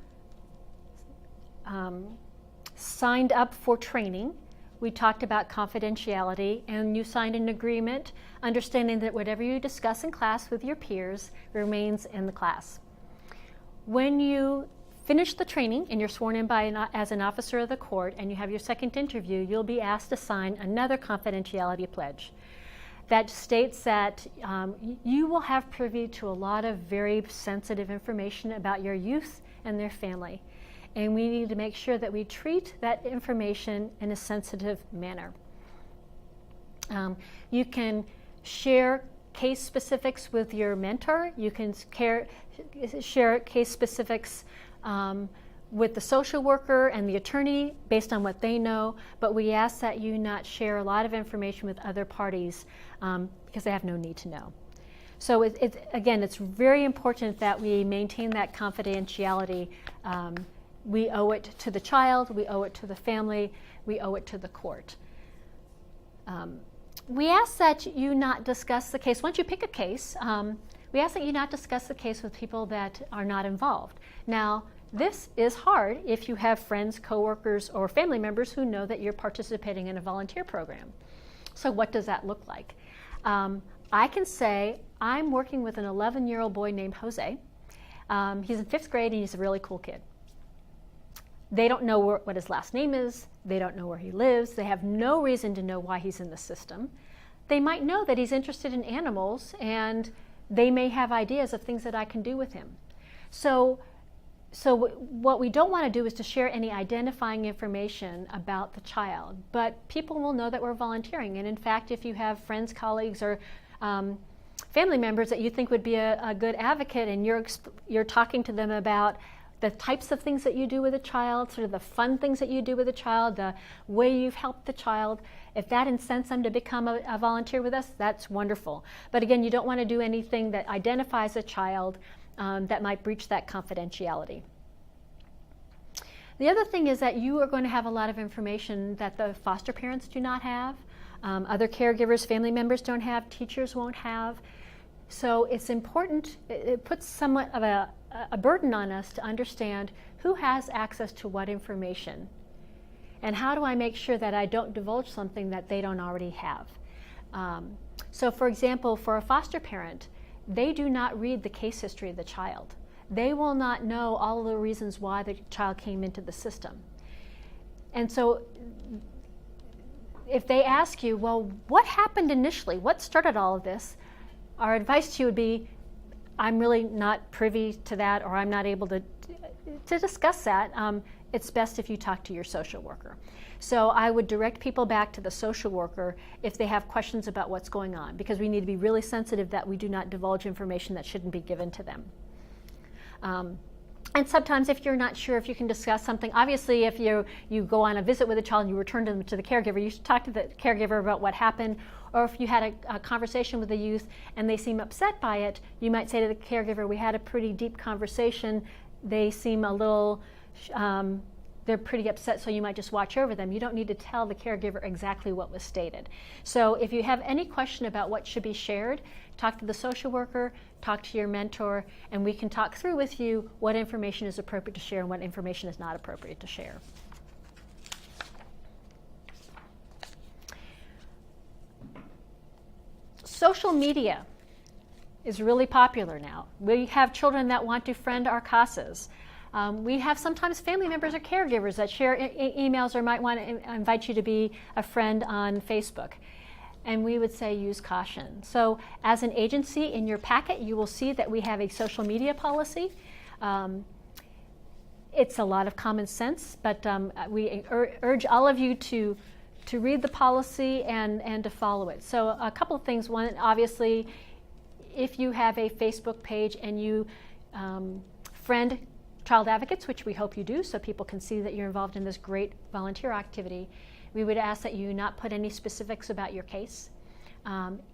signed up for training, we talked about confidentiality, and you signed an agreement understanding that whatever you discuss in class with your peers remains in the class. When you finish the training and you're sworn in as an officer of the court and you have your second interview, you'll be asked to sign another confidentiality pledge that states that you will have privy to a lot of very sensitive information about your youth and their family. And we need to make sure that we treat that information in a sensitive manner. You can share case specifics with your mentor. You can share case specifics with the social worker and the attorney based on what they know, but we ask that you not share a lot of information with other parties because they have no need to know. So again, it's very important that we maintain that confidentiality. We owe it to the child, we owe it to the family, we owe it to the court. We ask that you not discuss the case. Once you pick a case, we ask that you not discuss the case with people that are not involved. Now, this is hard if you have friends, coworkers, or family members who know that you're participating in a volunteer program. So what does that look like? I can say, I'm working with an 11-year-old boy named Jose. He's in 5th grade and he's a really cool kid. They don't know what his last name is. They don't know where he lives. They have no reason to know why he's in the system. They might know that he's interested in animals, and they may have ideas of things that I can do with him. So what we don't want to do is to share any identifying information about the child, but people will know that we're volunteering. And in fact, if you have friends, colleagues, or family members that you think would be a good advocate, and you're talking to them about the types of things that you do with a child, sort of the fun things that you do with a child, the way you've helped the child, if that incents them to become a volunteer with us, that's wonderful. But again, you don't want to do anything that identifies a child that might breach that confidentiality. The other thing is that you are going to have a lot of information that the foster parents do not have, other caregivers, family members don't have, teachers won't have. So it's important, it puts somewhat of a burden on us to understand who has access to what information, and how do I make sure that I don't divulge something that they don't already have. So for example, for a foster parent, they do not read the case history of the child. They will not know all the reasons why the child came into the system. And so if they ask you, well, what happened initially? What started all of this? Our advice to you would be, I'm really not privy to that, or I'm not able to discuss that. It's best if you talk to your social worker. So I would direct people back to the social worker if they have questions about what's going on, because we need to be really sensitive that we do not divulge information that shouldn't be given to them. And sometimes if you're not sure if you can discuss something, obviously if you go on a visit with a child and you return them to the caregiver, you should talk to the caregiver about what happened. Or if you had a conversation with a youth and they seem upset by it, you might say to the caregiver, we had a pretty deep conversation. They seem a little they're pretty upset, so you might just watch over them. You don't need to tell the caregiver exactly what was stated. So if you have any question about what should be shared, talk to the social worker, talk to your mentor, and we can talk through with you what information is appropriate to share and what information is not appropriate to share. Social media is really popular now. We have children that want to friend our CASAs. We have sometimes family members or caregivers that share emails or might want to invite you to be a friend on Facebook. And we would say use caution. So as an agency, in your packet, you will see that we have a social media policy. It's a lot of common sense, but we urge all of you to read the policy and to follow it. So a couple of things. One, obviously, if you have a Facebook page and you friend child advocates, which we hope you do, so people can see that you're involved in this great volunteer activity, we would ask that you not put any specifics about your case.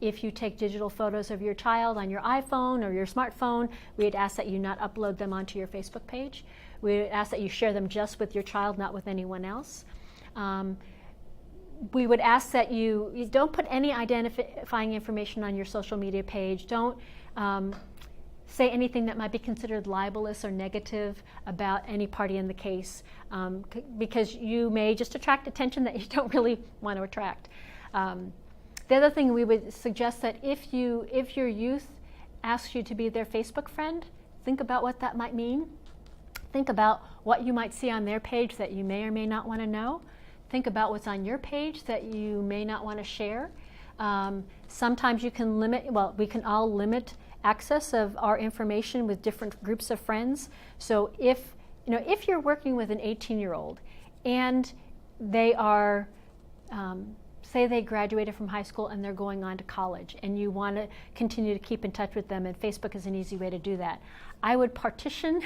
If you take digital photos of your child on your iPhone or your smartphone, we'd ask that you not upload them onto your Facebook page. We would ask that you share them just with your child, not with anyone else. We would ask that you don't put any identifying information on your social media page. Don't say anything that might be considered libelous or negative about any party in the case, because you may just attract attention that you don't really want to attract. The other thing we would suggest that if your youth asks you to be their Facebook friend, think about what that might mean. Think about what you might see on their page that you may or may not want to know. Think about what's on your page that you may not want to share. Sometimes you can limit, well, we can all limit access of our information with different groups of friends. So if you're working with an 18-year-old and they are, say they graduated from high school and they're going on to college, and you want to continue to keep in touch with them, and Facebook is an easy way to do that, I would partition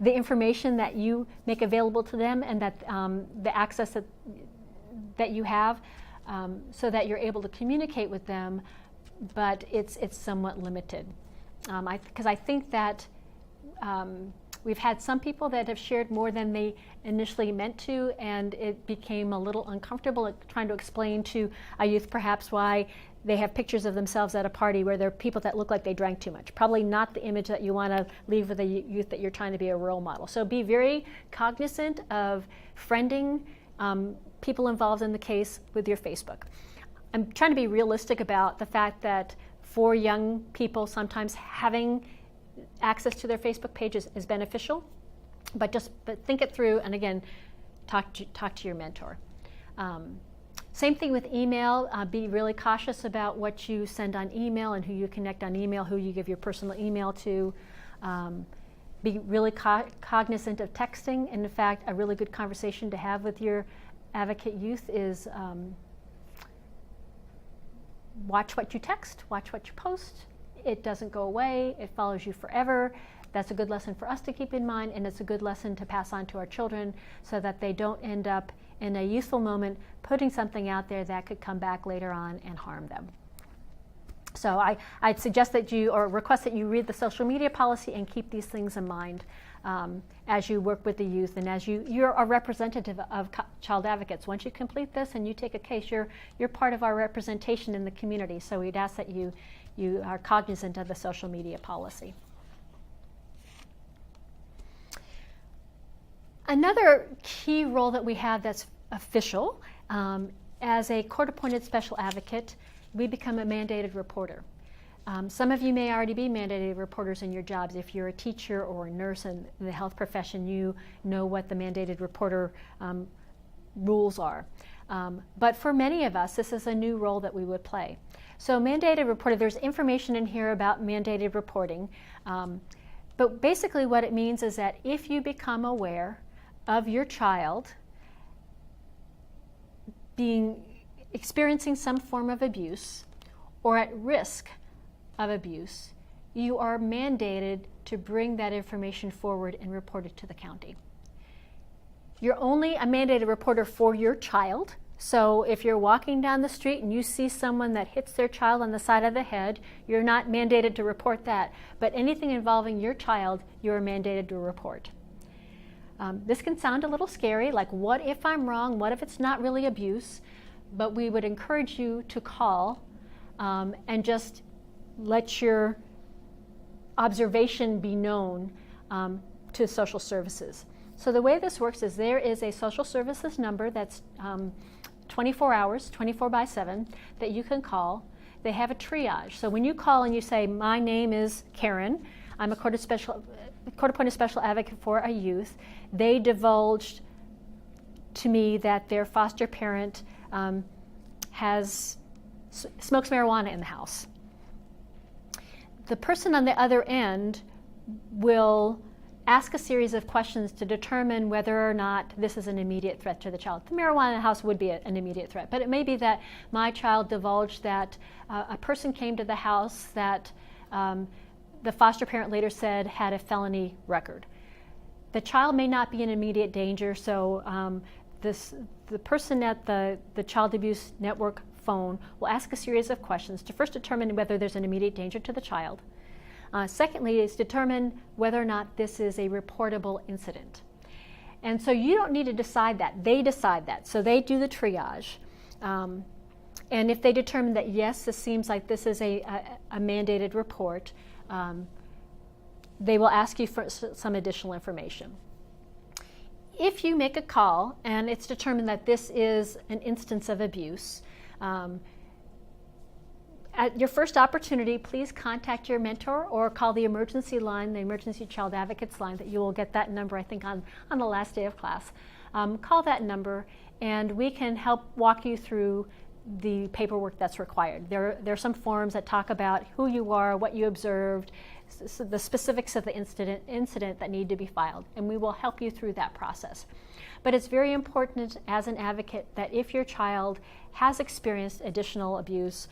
the information that you make available to them and that the access that you have, so that you're able to communicate with them, but it's somewhat limited. Because I think that we've had some people that have shared more than they initially meant to, and it became a little uncomfortable trying to explain to a youth perhaps why they have pictures of themselves at a party where there are people that look like they drank too much. Probably not the image that you want to leave with a youth that you're trying to be a role model. So be very cognizant of friending people involved in the case with your Facebook. I'm trying to be realistic about the fact that for young people, sometimes having access to their Facebook pages is beneficial, but think it through, and again, talk to your mentor. Same thing with email. Be really cautious about what you send on email and who you connect on email, who you give your personal email to. Be really cognizant of texting. And in fact, a really good conversation to have with your advocate youth is watch what you text, watch what you post. It doesn't go away, it follows you forever. That's a good lesson for us to keep in mind, and it's a good lesson to pass on to our children so that they don't end up in a useful moment putting something out there that could come back later on and harm them. So I'd suggest that you, or request that you read the social media policy and keep these things in mind as you work with the youth, and as you're a representative of child advocates. Once you complete this and you take a case, you're part of our representation in the community. So we'd ask that you are cognizant of the social media policy. Another key role that we have that's official, as a court-appointed special advocate, we become a mandated reporter. Some of you may already be mandated reporters in your jobs. If you're a teacher or a nurse in the health profession, you know what the mandated reporter rules are. But for many of us, this is a new role that we would play. So mandated reporter, there's information in here about mandated reporting. But basically what it means is that if you become aware of your child experiencing some form of abuse or at risk of abuse, you are mandated to bring that information forward and report it to the county. You're only a mandated reporter for your child. So if you're walking down the street and you see someone that hits their child on the side of the head, you're not mandated to report that. But anything involving your child, you're mandated to report. This can sound a little scary, like what if I'm wrong? What if it's not really abuse? But we would encourage you to call and just let your observation be known to social services. So the way this works is there is a social services number that's 24 hours, 24/7, that you can call. They have a triage. So when you call and you say, my name is Karen, I'm a court-appointed special advocate for a youth, they divulged to me that their foster parent smokes marijuana in the house. The person on the other end will ask a series of questions to determine whether or not this is an immediate threat to the child. The marijuana in the house would be an immediate threat, but it may be that my child divulged that a person came to the house that the foster parent later said had a felony record. The child may not be in immediate danger, so the person at the Child Abuse Network phone will ask a series of questions to first determine whether there's an immediate danger to the child. Secondly, is determine whether or not this is a reportable incident. And so you don't need to decide that. They decide that. So they do the triage. And if they determine that, yes, this seems like this is a mandated report, they will ask you for some additional information. If you make a call and it's determined that this is an instance of abuse, at your first opportunity, please contact your mentor or call the emergency line, the Emergency Child Advocates line, that you will get that number, I think, on the last day of class. Call that number and we can help walk you through the paperwork that's required. There are some forms that talk about who you are, what you observed, the specifics of the incident that need to be filed, and we will help you through that process. But it's very important as an advocate that if your child has experienced additional abuse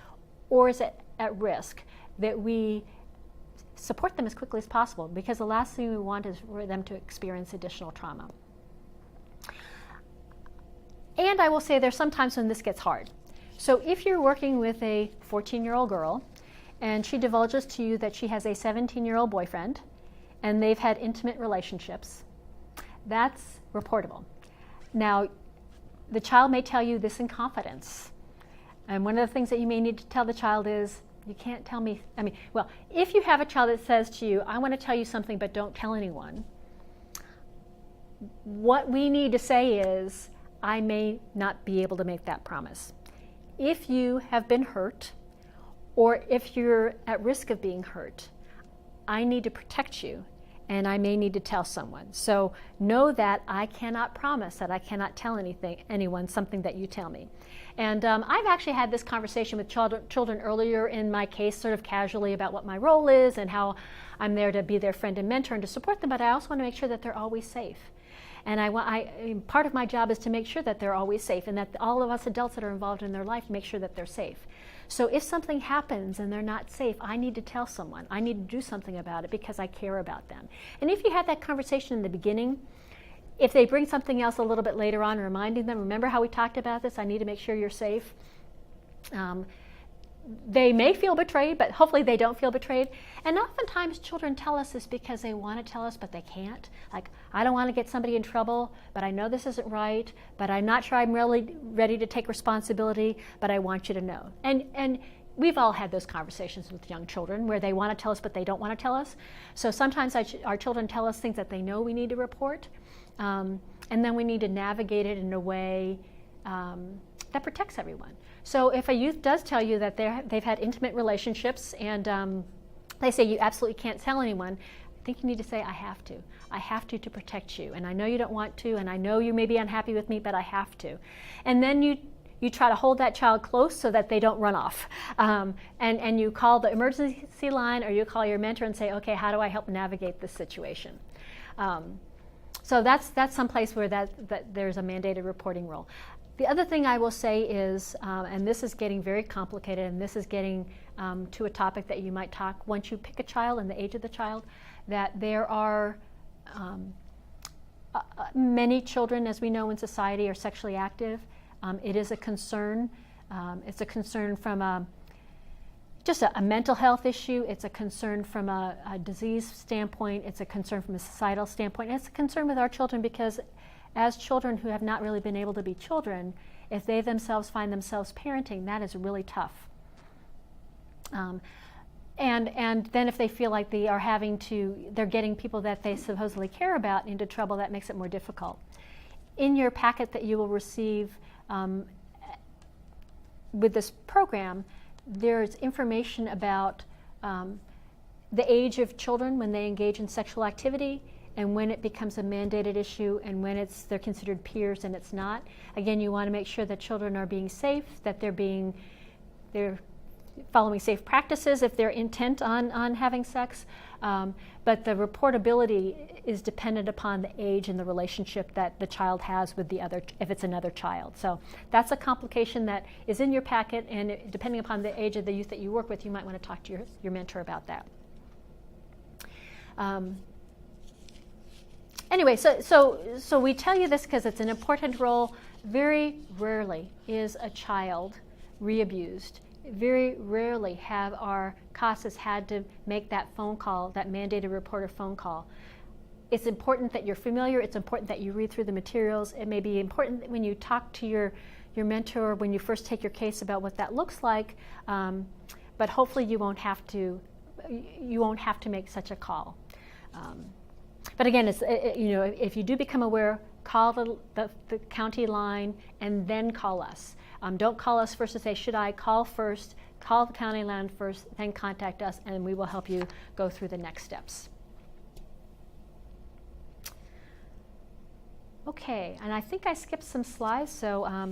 or is at risk, that we support them as quickly as possible, because the last thing we want is for them to experience additional trauma. And I will say there's some times when this gets hard. So if you're working with a 14-year-old girl and she divulges to you that she has a 17-year-old boyfriend and they've had intimate relationships, that's reportable. Now, the child may tell you this in confidence. And one of the things that you may need to tell the child is, you can't tell me, if you have a child that says to you, I want to tell you something but don't tell anyone, what we need to say is, I may not be able to make that promise. If you have been hurt, or if you're at risk of being hurt, I need to protect you, and I may need to tell someone. So know that I cannot promise that I cannot tell anyone something that you tell me. And I've actually had this conversation with children earlier in my case, sort of casually, about what my role is and how I'm there to be their friend and mentor and to support them, but I also want to make sure that they're always safe. And part of my job is to make sure that they're always safe, and that all of us adults that are involved in their life make sure that they're safe. So if something happens and they're not safe, I need to tell someone. I need to do something about it because I care about them. And if you had that conversation in the beginning, if they bring something else a little bit later on, reminding them, remember how we talked about this? I need to make sure you're safe. They may feel betrayed, but hopefully they don't feel betrayed. And oftentimes children tell us this because they want to tell us, but they can't. Like, I don't want to get somebody in trouble, but I know this isn't right, but I'm not sure I'm really ready to take responsibility, but I want you to know. And we've all had those conversations with young children where they want to tell us, but they don't want to tell us. So sometimes our children tell us things that they know we need to report, and then we need to navigate it in a way that protects everyone. So if a youth does tell you that they've had intimate relationships and they say you absolutely can't tell anyone, I think you need to say, I have to. I have to protect you. And I know you don't want to, and I know you may be unhappy with me, but I have to. And then you try to hold that child close so that they don't run off. And you call the emergency line, or you call your mentor and say, okay, how do I help navigate this situation? So that's some place where that there's a mandated reporting role. The other thing I will say is, and this is getting very complicated, and this is getting to a topic that you might talk once you pick a child and the age of the child, that there are many children, as we know in society, are sexually active. It is a concern. It's a concern from a just a mental health issue. It's a concern from a disease standpoint. It's a concern from a societal standpoint. And it's a concern with our children because as children who have not really been able to be children, if they themselves find themselves parenting, that is really tough. And then if they feel like they're getting people that they supposedly care about into trouble, that makes it more difficult. In your packet that you will receive with this program, there's information about the age of children when they engage in sexual activity and when it becomes a mandated issue and when they're considered peers and it's not. Again, you want to make sure that children are being safe, that they're following safe practices if they're intent on having sex, but the reportability is dependent upon the age and the relationship that the child has with the other, if it's another child. So that's a complication that is in your packet, and depending upon the age of the youth that you work with, you might want to talk to your mentor about that. Anyway, so we tell you this because it's an important role. Very rarely is a child re-abused. Very rarely have our CASAs had to make that phone call, that mandated reporter phone call. It's important that you're familiar. It's important that you read through the materials. It may be important when you talk to your mentor when you first take your case about what that looks like, but hopefully you won't have to make such a call. But again, if you do become aware, call the county line and then call us. Don't call us first and say, should I call first? Call the county line first, then contact us, and we will help you go through the next steps. Okay, and I think I skipped some slides, so I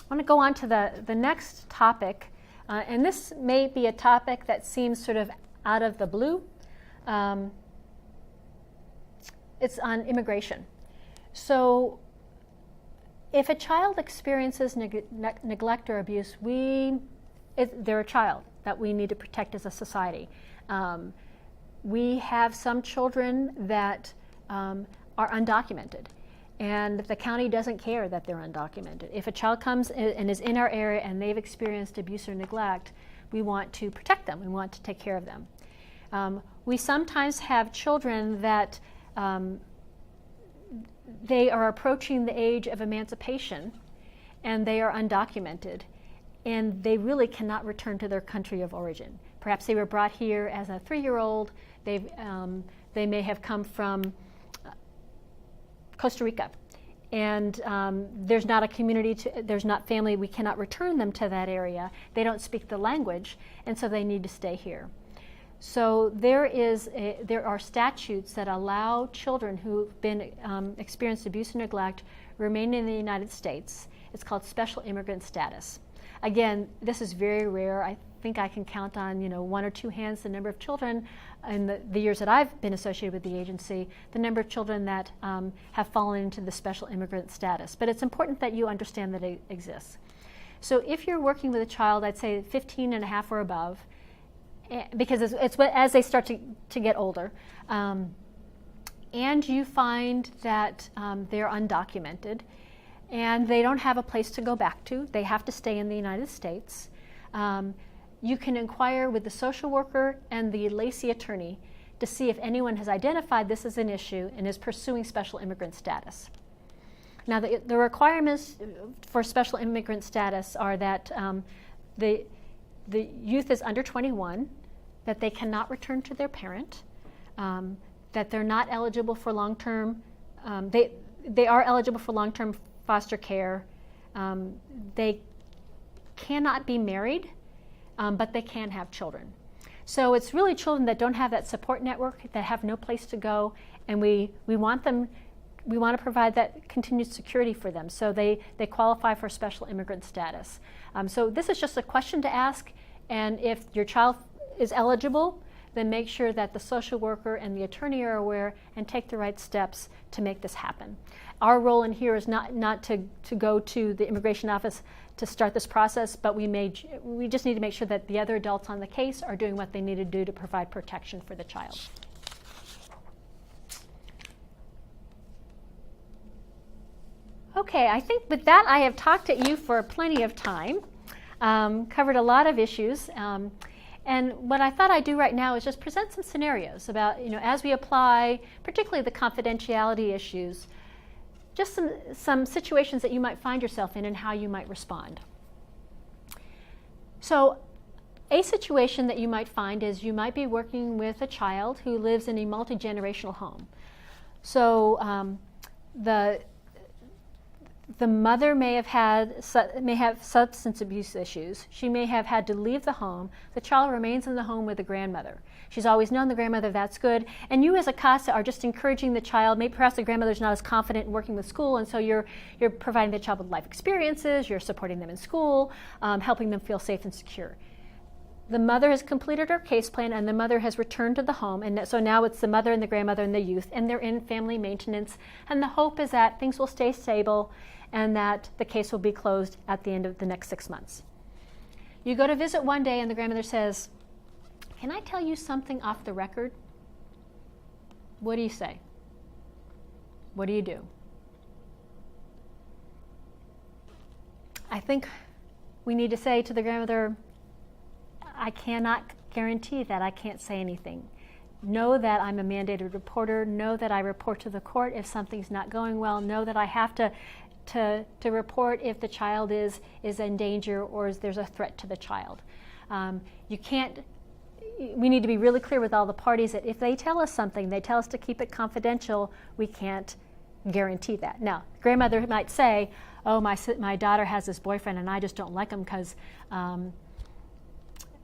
want to go on to the next topic. And this may be a topic that seems sort of out of the blue. It's on immigration. So if a child experiences neglect or abuse, they're a child that we need to protect as a society. We have some children that are undocumented, and the county doesn't care that they're undocumented. If a child comes and is in our area and they've experienced abuse or neglect, we want to protect them. We want to take care of them. We sometimes have children that they are approaching the age of emancipation and they are undocumented and they really cannot return to their country of origin. Perhaps they were brought here as a 3-year-old. They may have come from Costa Rica, and there's not a community, there's not family, we cannot return them to that area. They don't speak the language, and so they need to stay here. So there are statutes that allow children who've been experienced abuse and neglect remain in the United States. It's called special immigrant status. Again, this is very rare. I think I can count on 1 or 2 hands the number of children in the years that I've been associated with the agency, the number of children that have fallen into the special immigrant status. But it's important that you understand that it exists. So if you're working with a child, I'd say 15 and a half or above, because it's as they start to get older, and you find that they're undocumented and they don't have a place to go back to, they have to stay in the United States, you can inquire with the social worker and the Lacey attorney to see if anyone has identified this as an issue and is pursuing special immigrant status. Now, the requirements for special immigrant status are that the youth is under 21, that they cannot return to their parent, that they're not eligible for long-term, they are eligible for long-term foster care, they cannot be married, but they can have children. So it's really children that don't have that support network, that have no place to go, and we want to provide that continued security for them, so they qualify for special immigrant status. So this is just a question to ask, and if your child is eligible, then make sure that the social worker and the attorney are aware and take the right steps to make this happen. Our role in here is not to go to the immigration office to start this process, but we just need to make sure that the other adults on the case are doing what they need to do to provide protection for the child. Okay, I think with that I have talked at you for plenty of time. covered a lot of issues. And what I thought I'd do right now is just present some scenarios about, as we apply, particularly the confidentiality issues, just some situations that you might find yourself in and how you might respond. So a situation that you might find is you might be working with a child who lives in a multi-generational home. So the mother may have substance abuse issues. She may have had to leave the home. The child remains in the home with the grandmother. She's always known the grandmother, that's good. And you as a CASA are just encouraging the child. Maybe perhaps the grandmother's not as confident in working with school, and so you're providing the child with life experiences, you're supporting them in school, helping them feel safe and secure. The mother has completed her case plan and the mother has returned to the home, and so now it's the mother and the grandmother and the youth, and they're in family maintenance, and the hope is that things will stay stable and that the case will be closed at the end of the next 6 months. You go to visit one day and the grandmother says, "Can I tell you something off the record?" What do you say? What do you do? I think we need to say to the grandmother, "I cannot guarantee that. I can't say anything. Know that I'm a mandated reporter. Know that I report to the court if something's not going well. Know that I have to report if the child is in danger or there's a threat to the child." We need to be really clear with all the parties that if they tell us something, they tell us to keep it confidential, we can't guarantee that. Now, grandmother might say, "Oh, my daughter has this boyfriend and I just don't like him because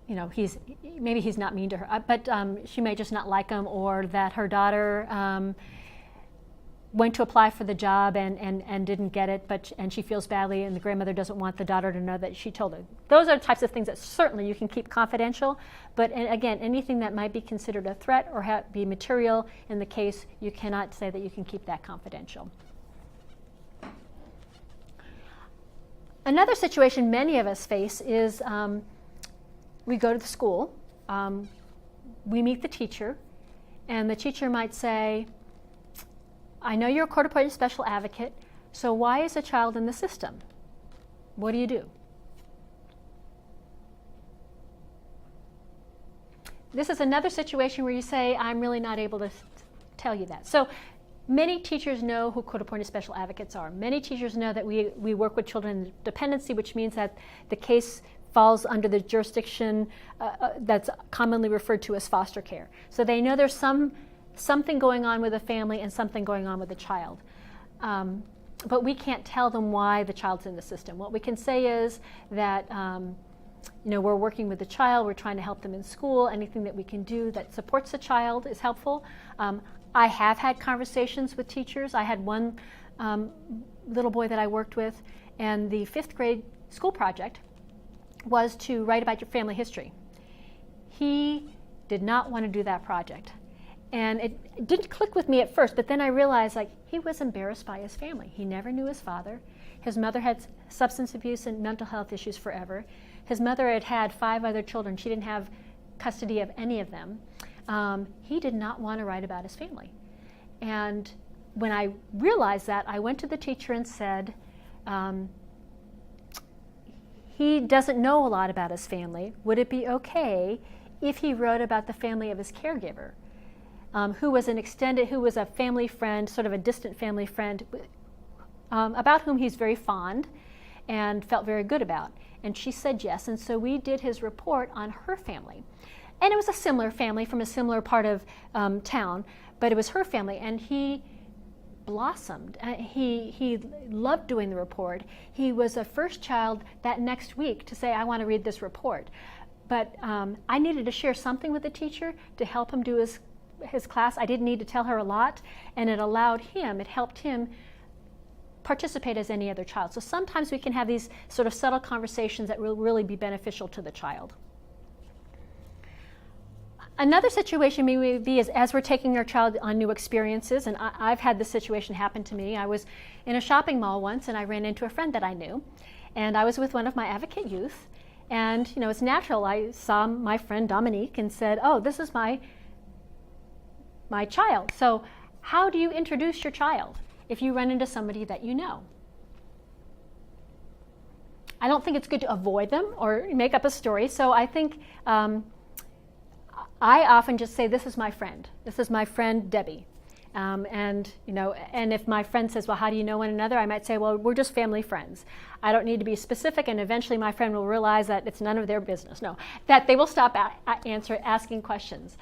maybe he's not mean to her, but she may just not like him," or that her daughter went to apply for the job and didn't get it, and she feels badly, and the grandmother doesn't want the daughter to know that she told her. Those are the types of things that certainly you can keep confidential, but again, anything that might be considered a threat or be material in the case, you cannot say that you can keep that confidential. Another situation many of us face is we go to the school, we meet the teacher, and the teacher might say, "I know you're a court-appointed special advocate, so why is a child in the system? What do you do?" This is another situation where you say, "I'm really not able to tell you that." So many teachers know who court-appointed special advocates are. Many teachers know that we work with children in dependency, which means that the case falls under the jurisdiction that's commonly referred to as foster care. So they know there's something going on with the family and something going on with the child. But we can't tell them why the child's in the system. What we can say is that we're working with the child, we're trying to help them in school, anything that we can do that supports the child is helpful. I have had conversations with teachers. I had one little boy that I worked with, and the 5th grade school project was to write about your family history. He did not want to do that project. And it didn't click with me at first, but then I realized he was embarrassed by his family. He never knew his father. His mother had substance abuse and mental health issues forever. His mother had had 5 other children. She didn't have custody of any of them. He did not want to write about his family. And when I realized that, I went to the teacher and said, he doesn't know a lot about his family. Would it be okay if he wrote about the family of his caregiver? Who was a family friend, sort of a distant family friend, about whom he's very fond and felt very good about. And she said yes, and so we did his report on her family. And it was a similar family from a similar part of town, but it was her family, and he blossomed. He loved doing the report. He was the first child that next week to say, "I want to read this report." But I needed to share something with the teacher to help him do his class. I didn't need to tell her a lot, and it helped him participate as any other child. So sometimes we can have these sort of subtle conversations that will really be beneficial to the child. Another situation may be as we're taking our child on new experiences, and I've had this situation happen to me. I was in a shopping mall once, and I ran into a friend that I knew, and I was with one of my advocate youth, and it's natural. I saw my friend Dominique and said, "Oh, this is my child." So how do you introduce your child if you run into somebody that you know? I don't think it's good to avoid them or make up a story. So I think I often just say, this is my friend. This is my friend Debbie. And if my friend says, well, how do you know one another? I might say, well, we're just family friends. I don't need to be specific, and eventually my friend will realize that it's none of their business. No, that they will stop asking questions.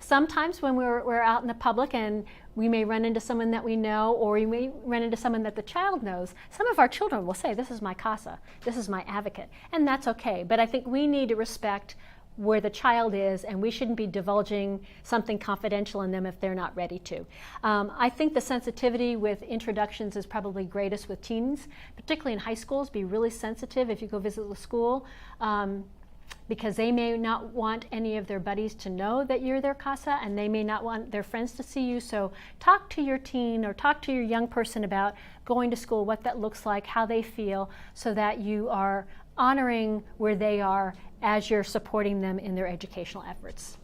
Sometimes when we're out in the public and we may run into someone that we know, or we may run into someone that the child knows, some of our children will say, this is my CASA, this is my advocate, and that's okay. But I think we need to respect where the child is, and we shouldn't be divulging something confidential in them if they're not ready to. I think the sensitivity with introductions is probably greatest with teens, particularly in high schools. Be really sensitive if you go visit the school, because they may not want any of their buddies to know that you're their CASA, and they may not want their friends to see you. So talk to your teen or talk to your young person about going to school, what that looks like, how they feel, so that you are honoring where they are as you're supporting them in their educational efforts.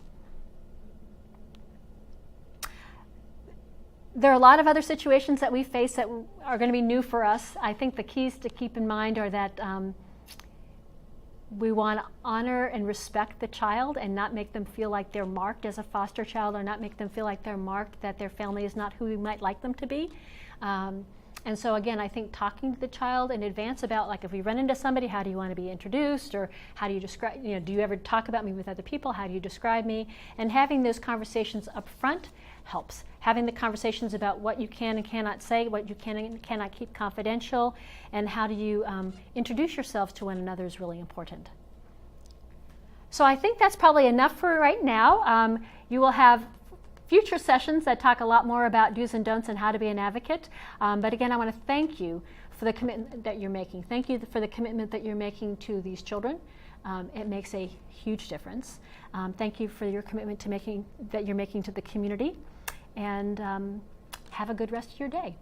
There are a lot of other situations that we face that are going to be new for us. I think the keys to keep in mind are that we want to honor and respect the child and not make them feel like they're marked as a foster child, or not make them feel like they're marked that their family is not who we might like them to be. And so again, I think talking to the child in advance about, like, if we run into somebody, how do you want to be introduced, or how do you describe, do you ever talk about me with other people, how do you describe me? And having those conversations up front helps. Having the conversations about what you can and cannot say, what you can and cannot keep confidential, and how do you introduce yourselves to one another is really important. So I think that's probably enough for right now. You will have future sessions that talk a lot more about do's and don'ts and how to be an advocate. But again, I want to thank you for the commitment that you're making. Thank you for the commitment that you're making to these children. It makes a huge difference. Thank you for your commitment that you're making to the community. And have a good rest of your day.